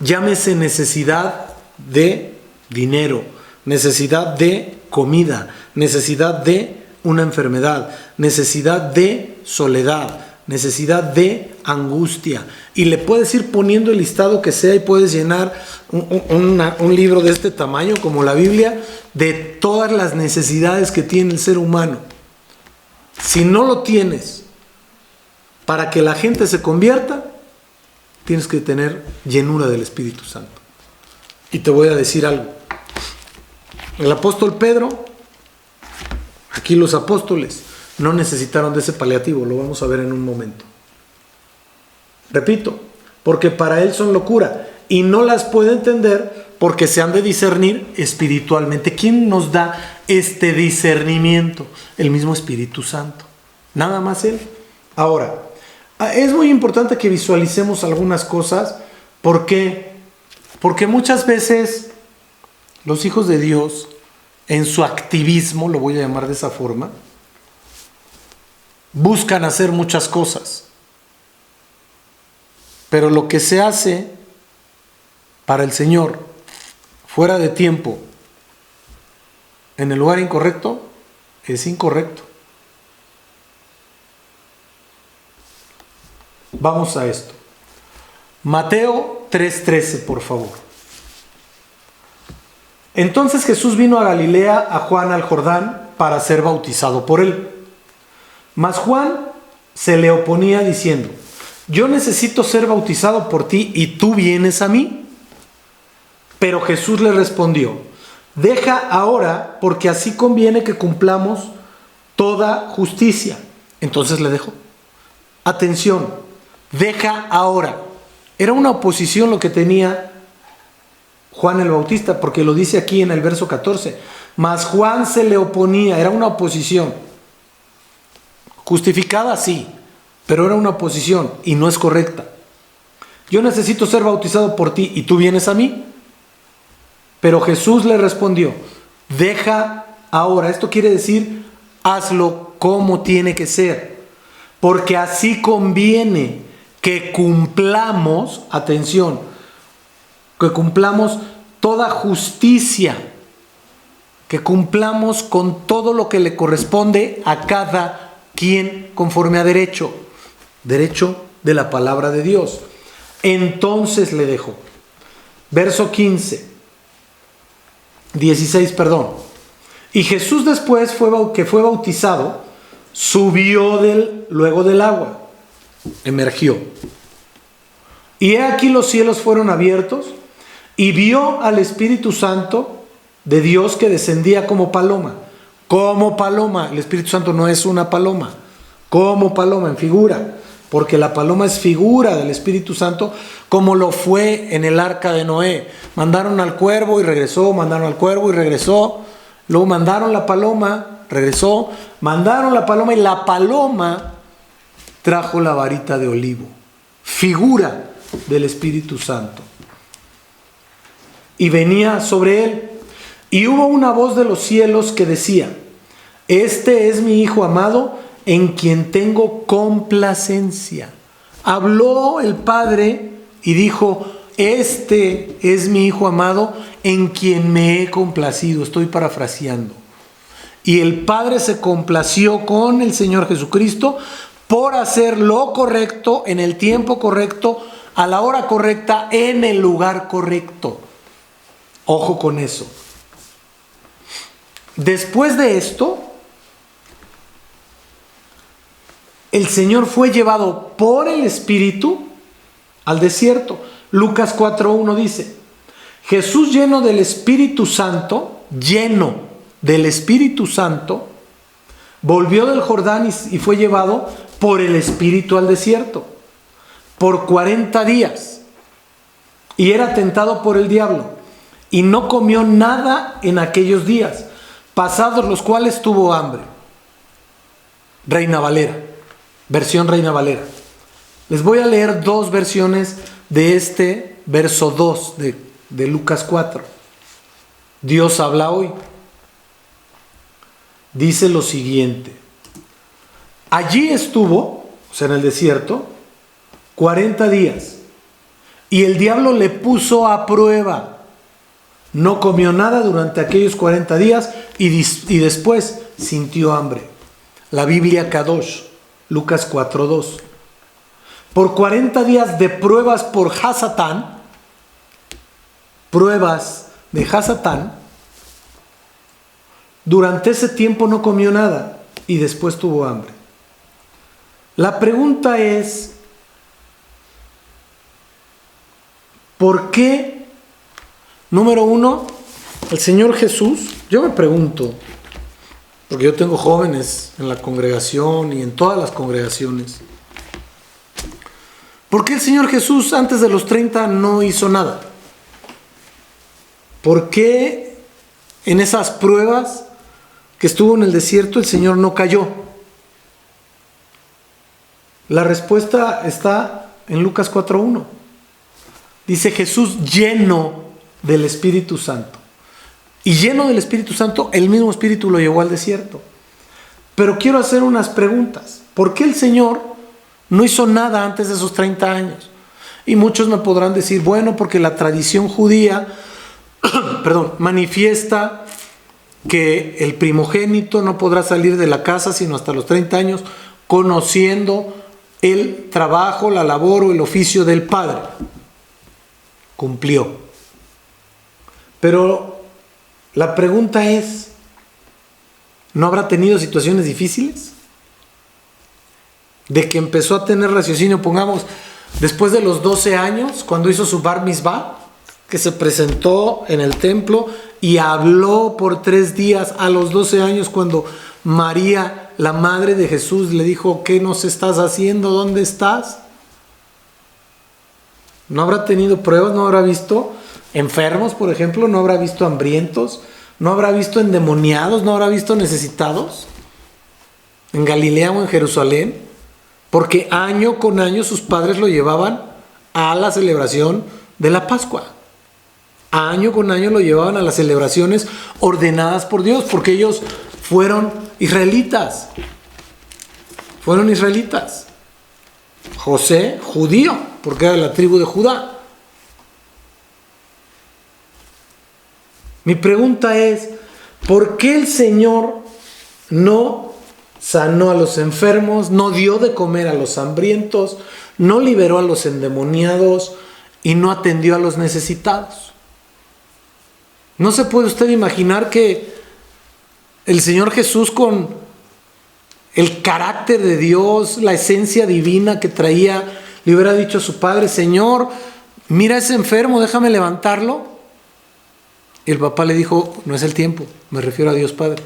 llámese necesidad de dinero, necesidad de comida, necesidad de una enfermedad, necesidad de soledad, necesidad de angustia, y le puedes ir poniendo el listado que sea y puedes llenar un libro de este tamaño como la Biblia de todas las necesidades que tiene el ser humano. Si no lo tienes para que la gente se convierta, tienes que tener llenura del Espíritu Santo. Y te voy a decir algo. El apóstol Pedro, aquí los apóstoles no necesitaron de ese paliativo, lo vamos a ver en un momento. Repito, porque para él son locura y no las puede entender porque se han de discernir espiritualmente. ¿Quién nos da este discernimiento? El mismo Espíritu Santo. Nada más Él. Ahora, es muy importante que visualicemos algunas cosas porque muchas veces los hijos de Dios, en su activismo, lo voy a llamar de esa forma, buscan hacer muchas cosas. Pero lo que se hace para el Señor, fuera de tiempo, en el lugar incorrecto, es incorrecto. Vamos a esto. Mateo 3:13, por favor. Entonces Jesús vino a Galilea, a Juan al Jordán, para ser bautizado por él. Mas Juan se le oponía diciendo: yo necesito ser bautizado por ti y tú vienes a mí. Pero Jesús le respondió: deja ahora, porque así conviene que cumplamos toda justicia. Entonces le dejó. Atención, deja ahora. Era una oposición lo que tenía Juan el Bautista, porque lo dice aquí en el verso 14. Mas Juan se le oponía, era una oposición. Justificada, sí, pero era una oposición y no es correcta. Yo necesito ser bautizado por ti y tú vienes a mí. Pero Jesús le respondió: deja ahora. Esto quiere decir, hazlo como tiene que ser, porque así conviene que cumplamos, atención, que cumplamos toda justicia, que cumplamos con todo lo que le corresponde a cada quien conforme a derecho de la palabra de Dios. Entonces le dejó. Verso 16. Y Jesús, después que fue bautizado, subió luego del agua, emergió. Y he aquí los cielos fueron abiertos, y vio al Espíritu Santo de Dios que descendía como paloma. Como paloma. El Espíritu Santo no es una paloma. Como paloma, en figura. Porque la paloma es figura del Espíritu Santo, como lo fue en el arca de Noé. Mandaron al cuervo y regresó, mandaron al cuervo y regresó. Luego mandaron la paloma, regresó. Mandaron la paloma y la paloma trajo la varita de olivo. Figura del Espíritu Santo. Y venía sobre él. Y hubo una voz de los cielos que decía: este es mi Hijo amado, en quien tengo complacencia. Habló el Padre y dijo: este es mi Hijo amado, en quien me he complacido. Estoy parafraseando. Y el Padre se complació con el Señor Jesucristo por hacer lo correcto, en el tiempo correcto, a la hora correcta, en el lugar correcto. Ojo con eso. Después de esto, el Señor fue llevado por el Espíritu al desierto. Lucas 4:1 dice: Jesús, lleno del Espíritu Santo, volvió del Jordán y fue llevado por el Espíritu al desierto por 40 días. Y era tentado por el diablo. Y no comió nada en aquellos días, pasados los cuales tuvo hambre. Reina Valera. Versión Reina Valera. Les voy a leer dos versiones de este verso 2 de Lucas 4. Dios habla hoy. Dice lo siguiente: allí estuvo, o sea, en el desierto, 40 días. Y el diablo le puso a prueba. No comió nada durante aquellos 40 días y después sintió hambre. La Biblia Kadosh. Lucas 4:2. Por 40 días de pruebas por Hasatán, pruebas de Hasatán, durante ese tiempo no comió nada y después tuvo hambre. La pregunta es: ¿por qué? Número uno, el Señor Jesús, yo me pregunto, porque yo tengo jóvenes en la congregación y en todas las congregaciones, ¿por qué el Señor Jesús antes de los 30 no hizo nada? ¿Por qué en esas pruebas que estuvo en el desierto el Señor no cayó? La respuesta está en Lucas 4:1. Dice: Jesús lleno del Espíritu Santo. Y lleno del Espíritu Santo, el mismo Espíritu lo llevó al desierto. Pero quiero hacer unas preguntas. ¿Por qué el Señor no hizo nada antes de esos 30 años? Y muchos me podrán decir: bueno, porque la tradición judía manifiesta que el primogénito no podrá salir de la casa sino hasta los 30 años, conociendo el trabajo, la labor o el oficio del padre. Cumplió. Pero La pregunta es, ¿no habrá tenido situaciones difíciles? De que empezó a tener raciocinio, pongamos, después de los 12 años, cuando hizo su bar mitzvah, que se presentó en el templo y habló por 3 días a los 12 años, cuando María, la madre de Jesús, le dijo, ¿qué nos estás haciendo? ¿Dónde estás? ¿No habrá tenido pruebas? ¿No habrá visto enfermos, por ejemplo? ¿No habrá visto hambrientos? ¿No habrá visto endemoniados? ¿No habrá visto necesitados? ¿En Galilea o en Jerusalén? Porque año con año sus padres lo llevaban a la celebración de la Pascua. Año con año lo llevaban a las celebraciones ordenadas por Dios, porque ellos fueron israelitas. Fueron israelitas. José, judío, porque era de la tribu de Judá. Mi pregunta es, ¿por qué el Señor no sanó a los enfermos, no dio de comer a los hambrientos, no liberó a los endemoniados y no atendió a los necesitados? ¿No se puede usted imaginar que el Señor Jesús, con el carácter de Dios, la esencia divina que traía, le hubiera dicho a su padre, Señor, mira a ese enfermo, déjame levantarlo? Y el papá le dijo, no es el tiempo, me refiero a Dios Padre.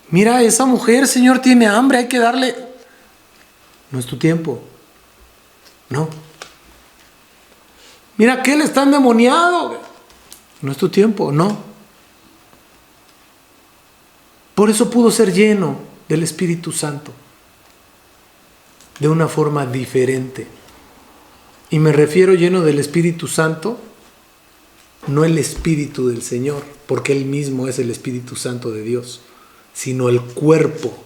Mira, esa mujer, Señor, tiene hambre, hay que darle. No es tu tiempo. No. Mira, aquel está endemoniado. No es tu tiempo, no. Por eso pudo ser lleno del Espíritu Santo de una forma diferente. Y me refiero lleno del Espíritu Santo, no el Espíritu del Señor, porque Él mismo es el Espíritu Santo de Dios, sino el cuerpo.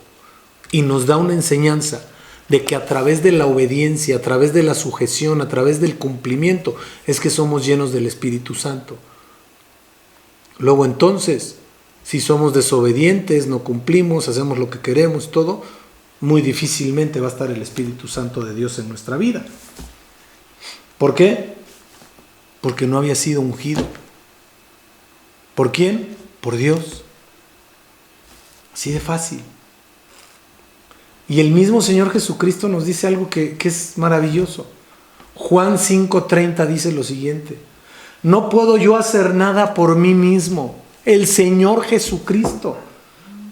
Y nos da una enseñanza de que a través de la obediencia, a través de la sujeción, a través del cumplimiento, es que somos llenos del Espíritu Santo. Luego entonces, si somos desobedientes, no cumplimos, hacemos lo que queremos, todo, muy difícilmente va a estar el Espíritu Santo de Dios en nuestra vida. ¿Por qué? Porque no había sido ungido. ¿Por quién? Por Dios. Así de fácil. Y el mismo Señor Jesucristo nos dice algo que es maravilloso. Juan 5:30 dice lo siguiente: no puedo yo hacer nada por mí mismo. El Señor Jesucristo,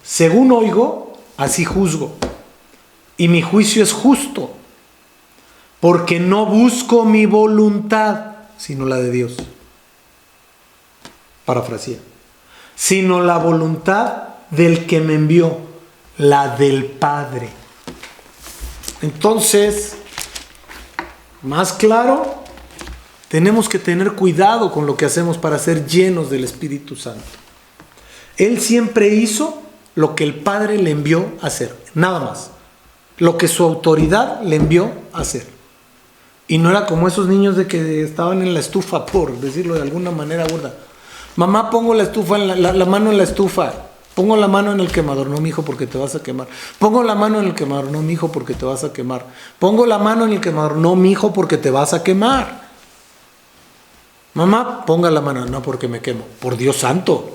según oigo, así juzgo. Y mi juicio es justo, porque no busco mi voluntad, sino la de Dios. Parafrasea. Sino la voluntad del que me envió, la del Padre. Entonces, más claro, tenemos que tener cuidado con lo que hacemos para ser llenos del Espíritu Santo. Él siempre hizo lo que el Padre le envió a hacer, nada más. Lo que su autoridad le envió a hacer. Y no era como esos niños de que estaban en la estufa, por decirlo de alguna manera burda. Mamá, pongo la estufa, la mano en la estufa. Pongo la mano en el quemador. No, mijo, porque te vas a quemar. Pongo la mano en el quemador. No, mijo, porque te vas a quemar. Pongo la mano en el quemador. No, mijo, porque te vas a quemar. Mamá, ponga la mano. No, porque me quemo. Por Dios santo.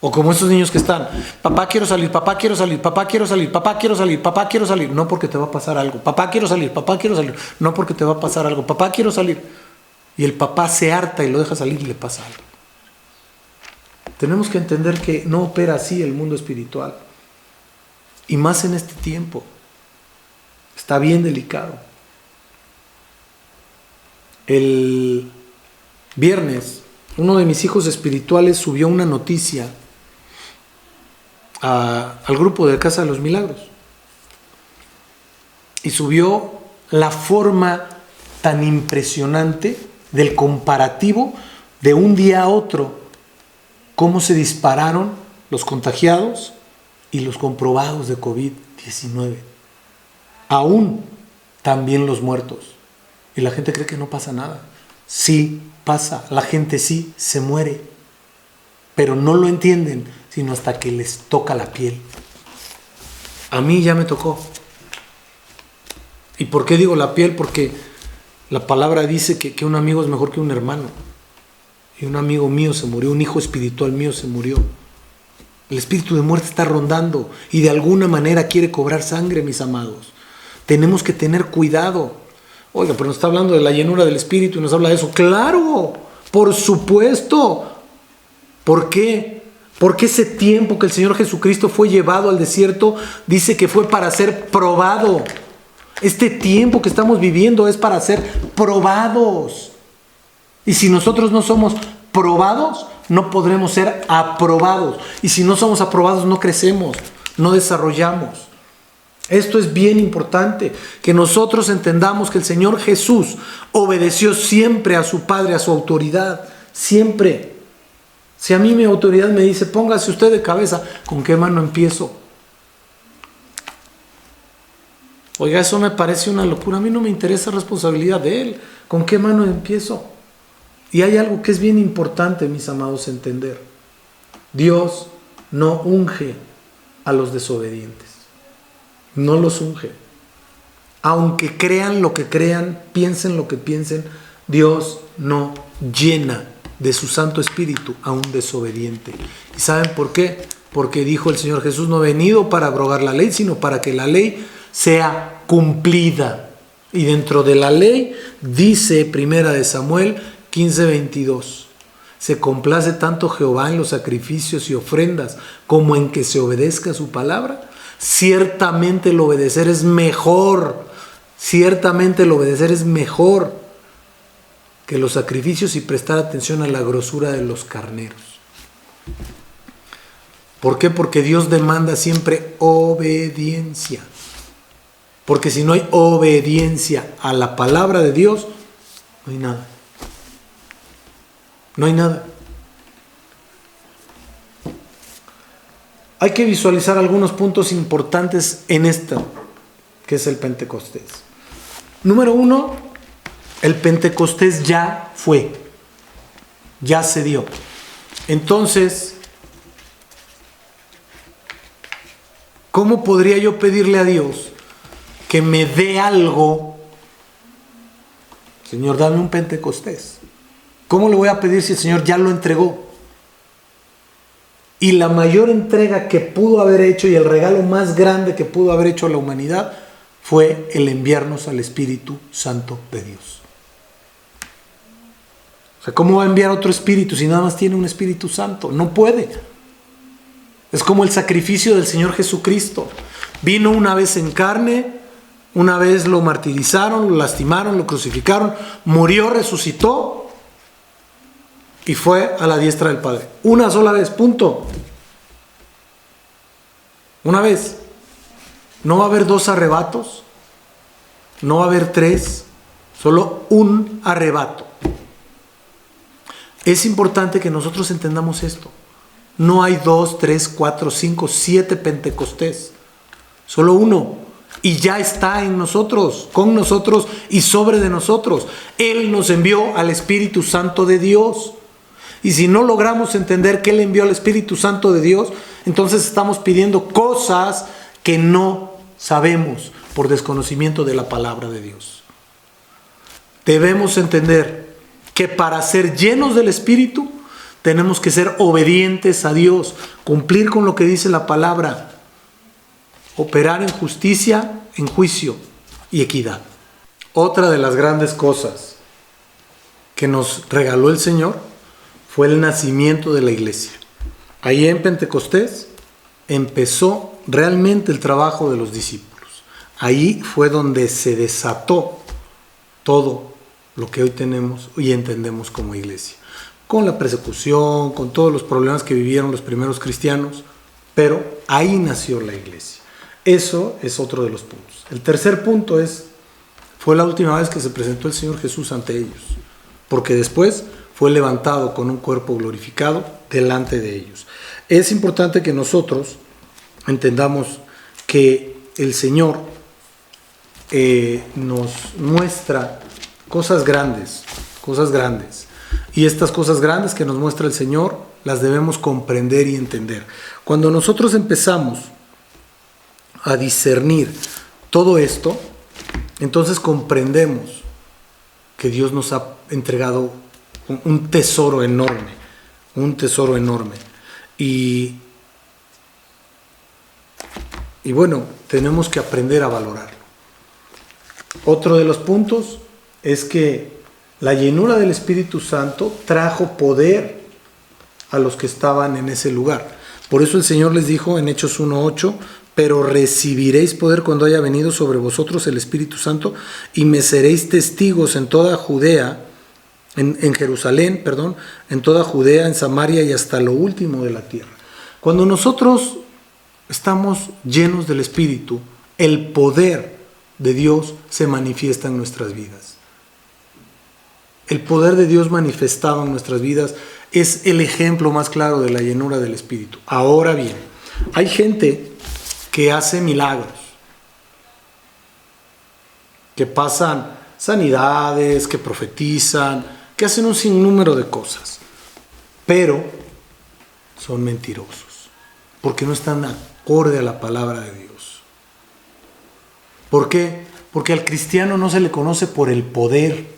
O como esos niños que están, papá quiero salir, papá quiero salir, papá quiero salir, papá quiero salir, papá quiero salir, no porque te va a pasar algo, papá quiero salir, no porque te va a pasar algo, papá quiero salir. Y el papá se harta y lo deja salir y le pasa algo. Tenemos que entender que no opera así el mundo espiritual. Y más en este tiempo. Está bien delicado. El viernes, uno de mis hijos espirituales subió una noticia al grupo de Casa de los Milagros y subió la forma tan impresionante del comparativo de un día a otro, cómo se dispararon los contagiados y los comprobados de COVID-19, aún también los muertos. Y la gente cree que no pasa nada. Sí pasa, la gente sí se muere, pero no lo entienden sino hasta que les toca la piel. A mí ya me tocó. ¿Y por qué digo la piel? Porque la palabra dice que un amigo es mejor que un hermano. y un amigo mío se murió, un hijo espiritual mío se murió. El espíritu de muerte está rondando y de alguna manera quiere cobrar sangre, mis amados. Tenemos que tener cuidado. Oiga, pero nos está hablando de la llenura del espíritu y nos habla de eso. ¡Claro! Por supuesto. ¿Por qué? Porque ese tiempo que el Señor Jesucristo fue llevado al desierto, dice que fue para ser probado. Este tiempo que estamos viviendo es para ser probados. Y si nosotros no somos probados, no podremos ser aprobados. Y si no somos aprobados, no crecemos, no desarrollamos. Esto es bien importante, que nosotros entendamos que el Señor Jesús obedeció siempre a su Padre, a su autoridad, siempre. Si a mí mi autoridad me dice, póngase usted de cabeza, ¿con qué mano empiezo? Oiga, eso me parece una locura. A mí no me interesa responsabilidad de Él. ¿Con qué mano empiezo? Y hay algo que es bien importante, mis amados, entender. Dios no unge a los desobedientes. No los unge. Aunque crean lo que crean, piensen lo que piensen, Dios no llena de su Santo Espíritu a un desobediente. ¿Y saben por qué? Porque dijo el Señor Jesús, no he venido para abrogar la ley, sino para que la ley sea cumplida. Y dentro de la ley dice 1 Samuel 15:22, se complace tanto Jehová en los sacrificios y ofrendas como en que se obedezca su palabra. Ciertamente el obedecer es mejor, ciertamente el obedecer es mejor que los sacrificios y prestar atención a la grosura de los carneros. ¿Por qué? Porque Dios demanda siempre obediencia. Porque si no hay obediencia a la palabra de Dios, no hay nada. No hay nada. Hay que visualizar algunos puntos importantes en esto, que es el Pentecostés. Número 1, el Pentecostés ya fue, ya se dio. Entonces, ¿cómo podría yo pedirle a Dios que me dé algo? Señor, dame un Pentecostés. ¿Cómo le voy a pedir si el Señor ya lo entregó? Y la mayor entrega que pudo haber hecho y el regalo más grande que pudo haber hecho a la humanidad fue el enviarnos al Espíritu Santo de Dios. O sea, ¿cómo va a enviar otro espíritu si nada más tiene un Espíritu Santo? No puede. Es como el sacrificio del Señor Jesucristo. Vino una vez en carne, una vez lo martirizaron, lo lastimaron, lo crucificaron, murió, resucitó y fue a la diestra del Padre. Una sola vez, punto. Una vez. No va a haber 2 arrebatos, no va a haber 3, solo un arrebato. Es importante que nosotros entendamos esto. No hay 2, 3, 4, 5, 7 Pentecostés. Solo uno. Y ya está en nosotros, con nosotros y sobre de nosotros. Él nos envió al Espíritu Santo de Dios. Y si no logramos entender que Él envió al Espíritu Santo de Dios, entonces estamos pidiendo cosas que no sabemos por desconocimiento de la palabra de Dios. Debemos entender que para ser llenos del Espíritu tenemos que ser obedientes a Dios, cumplir con lo que dice la palabra, operar en justicia, en juicio y equidad. Otra de las grandes cosas que nos regaló el Señor fue el nacimiento de la iglesia. Ahí en Pentecostés empezó realmente el trabajo de los discípulos. Ahí fue donde se desató todo lo que hoy tenemos y entendemos como iglesia. Con la persecución, con todos los problemas que vivieron los primeros cristianos, pero ahí nació la iglesia. Eso es otro de los puntos. El tercer punto fue la última vez que se presentó el Señor Jesús ante ellos, porque después fue levantado con un cuerpo glorificado delante de ellos. Es importante que nosotros entendamos que el Señor nos muestra cosas grandes, y estas cosas grandes que nos muestra el Señor las debemos comprender y entender. Cuando nosotros empezamos a discernir todo esto, entonces comprendemos que Dios nos ha entregado un tesoro enorme, un tesoro enorme. Y bueno, tenemos que aprender a valorarlo. Otro de los puntos es que la llenura del Espíritu Santo trajo poder a los que estaban en ese lugar. Por eso el Señor les dijo en Hechos 1:8, pero recibiréis poder cuando haya venido sobre vosotros el Espíritu Santo y me seréis testigos en toda Judea, en Jerusalén, en toda Judea, en Samaria y hasta lo último de la tierra. Cuando nosotros estamos llenos del Espíritu, el poder de Dios se manifiesta en nuestras vidas. El poder de Dios manifestado en nuestras vidas es el ejemplo más claro de la llenura del Espíritu. Ahora bien, hay gente que hace milagros, que pasan sanidades, que profetizan, que hacen un sinnúmero de cosas, pero son mentirosos, porque no están acorde a la palabra de Dios. ¿Por qué? Porque al cristiano no se le conoce por el poder.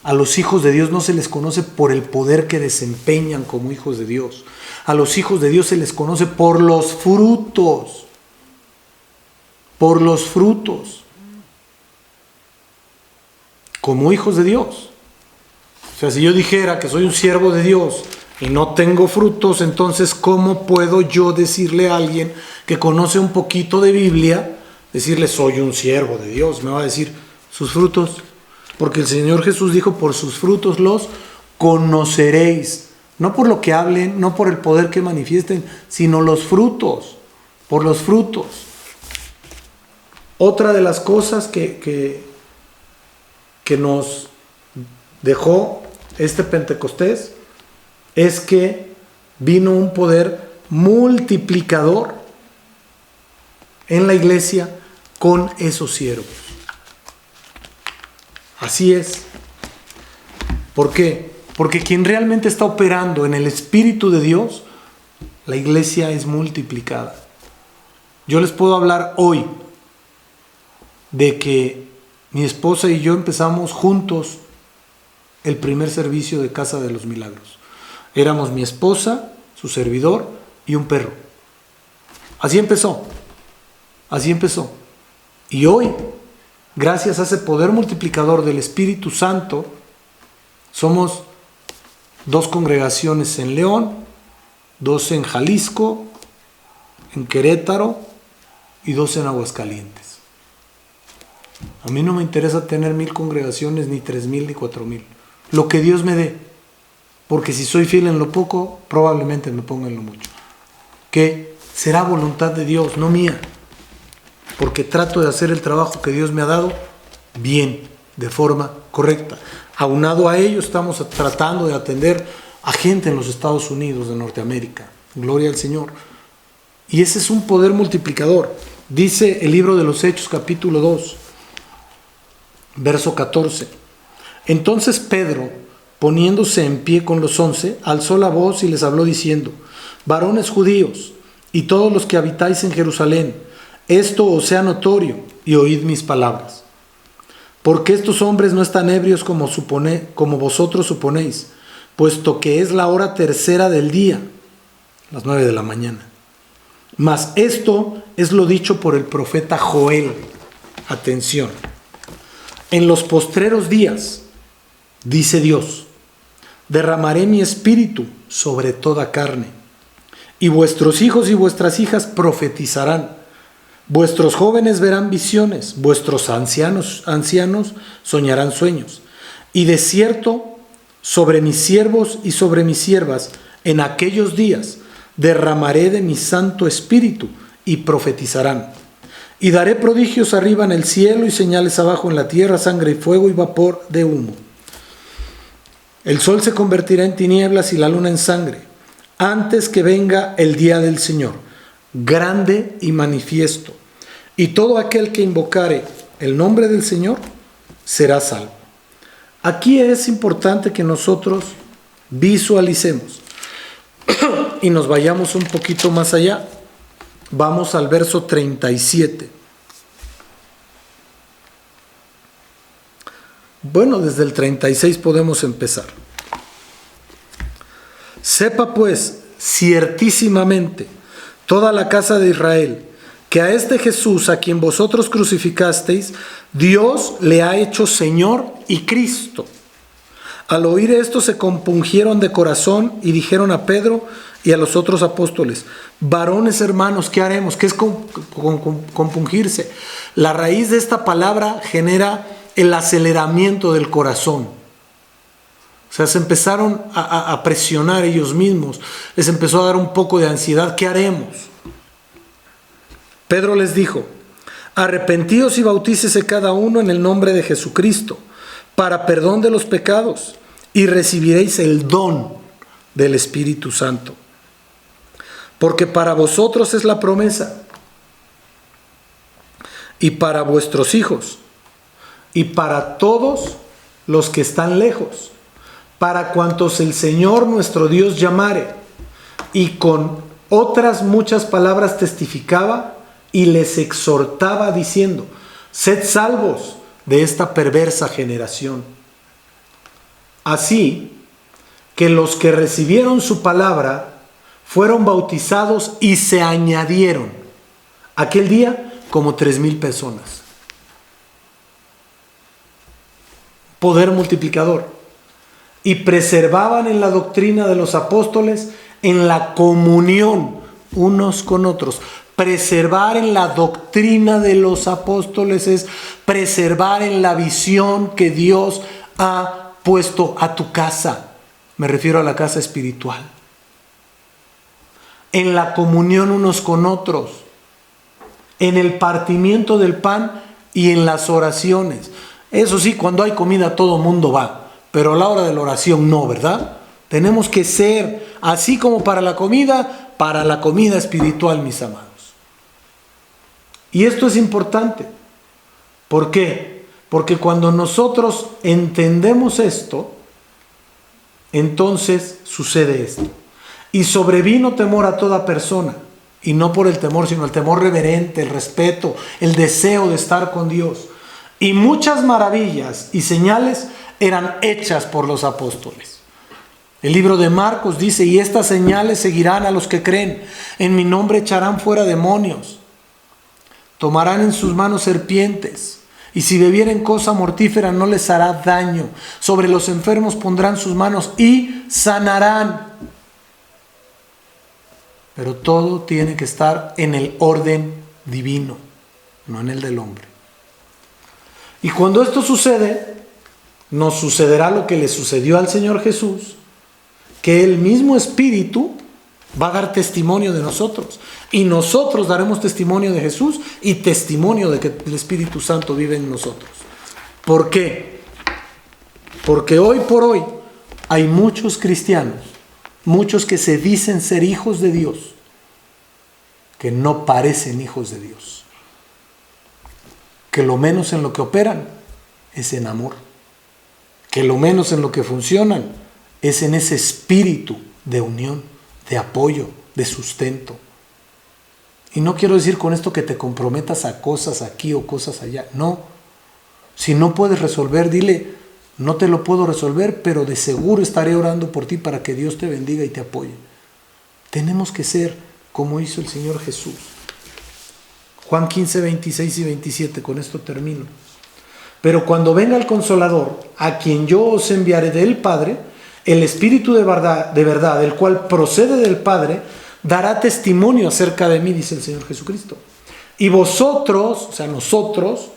A los hijos de Dios no se les conoce por el poder que desempeñan como hijos de Dios. A los hijos de Dios se les conoce por los frutos. Por los frutos. Como hijos de Dios. O sea, si yo dijera que soy un siervo de Dios y no tengo frutos, entonces ¿cómo puedo yo decirle a alguien que conoce un poquito de Biblia, decirle soy un siervo de Dios? Me va a decir sus frutos. Porque el Señor Jesús dijo, por sus frutos los conoceréis. No por lo que hablen, no por el poder que manifiesten, sino los frutos. Por los frutos. Otra de las cosas que nos dejó este Pentecostés es que vino un poder multiplicador en la iglesia con esos siervos. Así es. ¿Por qué? Porque quien realmente está operando en el Espíritu de Dios, la iglesia es multiplicada. Yo les puedo hablar hoy de que mi esposa y yo empezamos juntos el primer servicio de Casa de los Milagros. Éramos mi esposa, su servidor y un perro. Así empezó. Así empezó. Y hoy, gracias a ese poder multiplicador del Espíritu Santo, somos 2 congregaciones en León, 2 en Jalisco, en Querétaro y 2 en Aguascalientes. A mí no me interesa tener 1000 congregaciones, ni 3000, ni 4000. Lo que Dios me dé. Porque si soy fiel en lo poco, probablemente me ponga en lo mucho. Que será voluntad de Dios, no mía. Porque trato de hacer el trabajo que Dios me ha dado bien, de forma correcta. Aunado a ello, estamos tratando de atender a gente en los Estados Unidos de Norteamérica. Gloria al Señor. Y ese es un poder multiplicador. Dice el libro de los Hechos, capítulo 2, verso 14. Entonces Pedro, poniéndose en pie con los 11, alzó la voz y les habló diciendo: varones judíos y todos los que habitáis en Jerusalén, esto os sea notorio y oíd mis palabras. Porque estos hombres no están ebrios como vosotros suponéis, puesto que es la hora tercera del día, las 9 de la mañana. Mas esto es lo dicho por el profeta Joel. Atención. En los postreros días, dice Dios, derramaré mi espíritu sobre toda carne, y vuestros hijos y vuestras hijas profetizarán. Vuestros jóvenes verán visiones, vuestros ancianos soñarán sueños. Y de cierto, sobre mis siervos y sobre mis siervas, en aquellos días, derramaré de mi santo espíritu y profetizarán. Y daré prodigios arriba en el cielo y señales abajo en la tierra, sangre y fuego y vapor de humo. El sol se convertirá en tinieblas y la luna en sangre, antes que venga el día del Señor, grande y manifiesto. Y todo aquel que invocare el nombre del Señor será salvo. Aquí es importante que nosotros visualicemos y nos vayamos un poquito más allá. Vamos al verso 37. Bueno, desde el 36 podemos empezar. Sepa pues ciertísimamente toda la casa de Israel, que a este Jesús, a quien vosotros crucificasteis, Dios le ha hecho Señor y Cristo. Al oír esto se compungieron de corazón y dijeron a Pedro y a los otros apóstoles: varones hermanos, ¿qué haremos? ¿Qué es compungirse? La raíz de esta palabra genera el aceleramiento del corazón. O sea, se empezaron a presionar ellos mismos, les empezó a dar un poco de ansiedad. ¿Qué haremos? Pedro les dijo: arrepentíos y bautícese cada uno en el nombre de Jesucristo para perdón de los pecados, y recibiréis el don del Espíritu Santo. Porque para vosotros es la promesa, y para vuestros hijos, y para todos los que están lejos, para cuantos el Señor nuestro Dios llamare. Y con otras muchas palabras testificaba y les exhortaba diciendo: sed salvos de esta perversa generación. Así que los que recibieron su palabra fueron bautizados y se añadieron aquel día como 3,000 personas. Poder multiplicador. Y preservaban en la doctrina de los apóstoles, en la comunión unos con otros. Preservar en la doctrina de los apóstoles es preservar en la visión que Dios ha puesto a tu casa. Me refiero a la casa espiritual. En la comunión unos con otros. En el partimiento del pan y en las oraciones. Eso sí, cuando hay comida todo mundo va, pero a la hora de la oración no, ¿verdad? Tenemos que ser, así como para la comida espiritual, mis amados. Y esto es importante. ¿Por qué? Porque cuando nosotros entendemos esto, entonces sucede esto. Y sobrevino temor a toda persona, y no por el temor, sino el temor reverente, el respeto, el deseo de estar con Dios. Y muchas maravillas y señales eran hechas por los apóstoles. El libro de Marcos dice: y estas señales seguirán a los que creen. En mi nombre echarán fuera demonios. Tomarán en sus manos serpientes. Y si bebieren cosa mortífera no les hará daño. Sobre los enfermos pondrán sus manos y sanarán. Pero todo tiene que estar en el orden divino, no en el del hombre. Y cuando esto sucede, nos sucederá lo que le sucedió al Señor Jesús, que el mismo Espíritu va a dar testimonio de nosotros. Y nosotros daremos testimonio de Jesús y testimonio de que el Espíritu Santo vive en nosotros. ¿Por qué? Porque hoy por hoy hay muchos cristianos, muchos que se dicen ser hijos de Dios, que no parecen hijos de Dios. Que lo menos en lo que operan es en amor. Que lo menos en lo que funcionan es en ese espíritu de unión, de apoyo, de sustento. Y no quiero decir con esto que te comprometas a cosas aquí o cosas allá. No. Si no puedes resolver, dile: no te lo puedo resolver, pero de seguro estaré orando por ti para que Dios te bendiga y te apoye. Tenemos que ser como hizo el Señor Jesús. Juan 15, 26 y 27, con esto termino. Pero cuando venga el Consolador, a quien yo os enviaré del Padre, el Espíritu de verdad, el cual procede del Padre, dará testimonio acerca de mí, dice el Señor Jesucristo. Y vosotros, o sea, nosotros,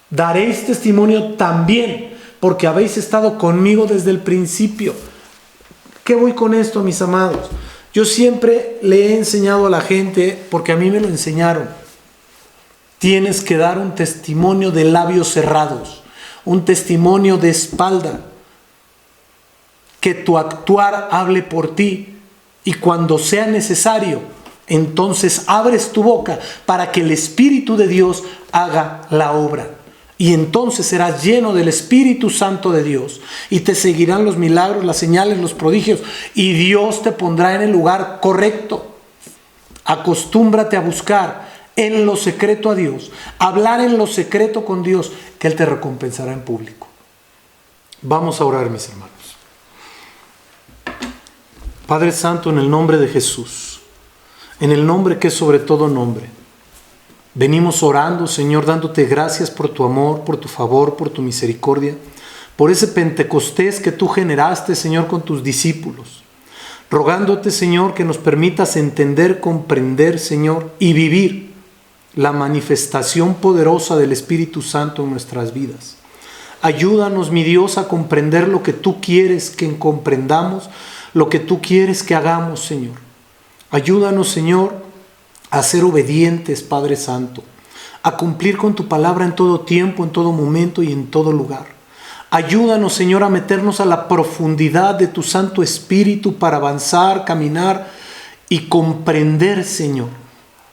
daréis testimonio también, porque habéis estado conmigo desde el principio. ¿Qué voy con esto, mis amados? Yo siempre le he enseñado a la gente, porque a mí me lo enseñaron. Tienes que dar un testimonio de labios cerrados, un testimonio de espalda. Que tu actuar hable por ti. Y cuando sea necesario, entonces abres tu boca para que el Espíritu de Dios haga la obra. Y entonces serás lleno del Espíritu Santo de Dios. Y te seguirán los milagros, las señales, los prodigios. Y Dios te pondrá en el lugar correcto. Acostúmbrate a buscar en lo secreto a Dios. Hablar en lo secreto con Dios, que Él te recompensará en público. Vamos a orar, mis hermanos. Padre Santo, en el nombre de Jesús, en el nombre que es sobre todo nombre, venimos orando, Señor, dándote gracias por tu amor, por tu favor, por tu misericordia, por ese Pentecostés que tú generaste, Señor, con tus discípulos. Rogándote, Señor, que nos permitas entender, comprender, Señor, y vivir la manifestación poderosa del Espíritu Santo en nuestras vidas. Ayúdanos, mi Dios, a comprender lo que tú quieres que comprendamos, lo que tú quieres que hagamos, Señor. Ayúdanos, Señor, a ser obedientes, Padre Santo, a cumplir con tu palabra en todo tiempo, en todo momento y en todo lugar. Ayúdanos, Señor, a meternos a la profundidad de tu Santo Espíritu para avanzar, caminar y comprender, Señor,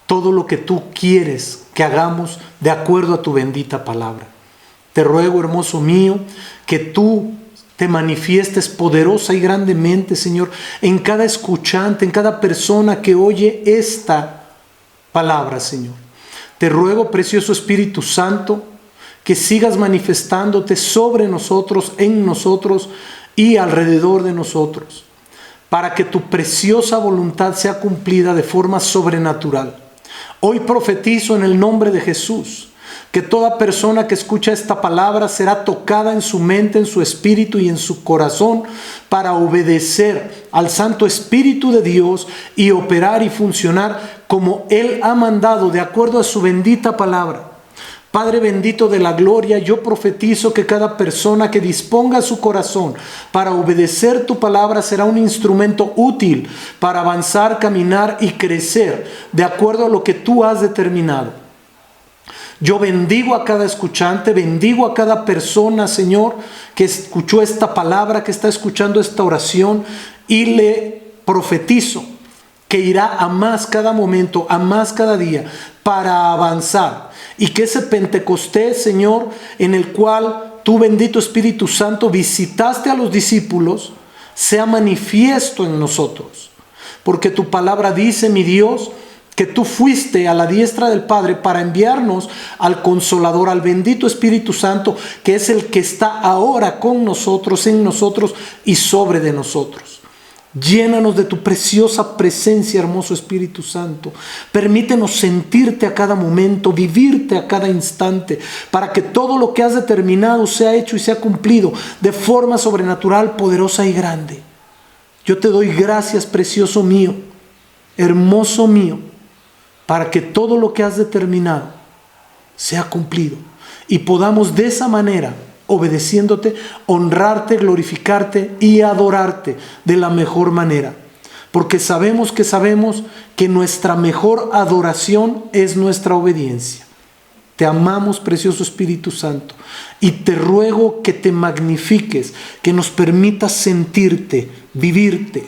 todo lo que tú quieres que hagamos de acuerdo a tu bendita palabra. Te ruego, hermoso mío, que tú te manifiestes poderosa y grandemente, Señor, en cada escuchante, en cada persona que oye esta palabra, Señor. Te ruego, precioso Espíritu Santo, que sigas manifestándote sobre nosotros, en nosotros y alrededor de nosotros, para que tu preciosa voluntad sea cumplida de forma sobrenatural. Hoy profetizo en el nombre de Jesús que toda persona que escucha esta palabra será tocada en su mente, en su espíritu y en su corazón para obedecer al Santo Espíritu de Dios y operar y funcionar como Él ha mandado de acuerdo a su bendita palabra. Padre bendito de la gloria, yo profetizo que cada persona que disponga su corazón para obedecer tu palabra será un instrumento útil para avanzar, caminar y crecer de acuerdo a lo que tú has determinado. Yo bendigo a cada escuchante, bendigo a cada persona, Señor, que escuchó esta palabra, que está escuchando esta oración, y le profetizo que irá a más cada momento, a más cada día, para avanzar. Y que ese Pentecostés, Señor, en el cual tú, bendito Espíritu Santo, visitaste a los discípulos, sea manifiesto en nosotros. Porque tu palabra dice, mi Dios, que tú fuiste a la diestra del Padre para enviarnos al Consolador, al bendito Espíritu Santo, que es el que está ahora con nosotros, en nosotros y sobre de nosotros. Llénanos de tu preciosa presencia, hermoso Espíritu Santo. Permítenos sentirte a cada momento, vivirte a cada instante, para que todo lo que has determinado sea hecho y sea cumplido de forma sobrenatural, poderosa y grande. Yo te doy gracias, precioso mío, hermoso mío, para que todo lo que has determinado sea cumplido y podamos de esa manera, obedeciéndote, honrarte, glorificarte y adorarte de la mejor manera. Porque sabemos que nuestra mejor adoración es nuestra obediencia. Te amamos, precioso Espíritu Santo, y te ruego que te magnifiques, que nos permitas sentirte, vivirte,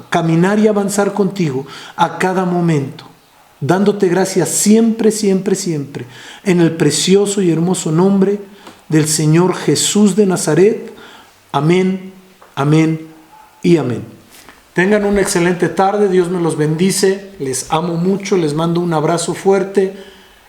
caminar y avanzar contigo a cada momento, dándote gracias siempre, siempre, siempre, en el precioso y hermoso nombre del Señor Jesús de Nazaret. Amén, amén y amén. Tengan una excelente tarde, Dios me los bendice, les amo mucho, les mando un abrazo fuerte,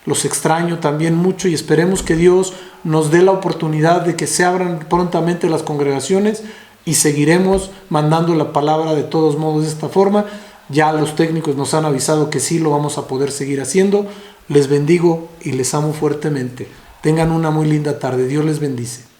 los extraño también mucho y esperemos que Dios nos dé la oportunidad de que se abran prontamente las congregaciones y seguiremos mandando la palabra de todos modos de esta forma. Ya los técnicos nos han avisado que sí lo vamos a poder seguir haciendo. Les bendigo y les amo fuertemente. Tengan una muy linda tarde. Dios les bendice.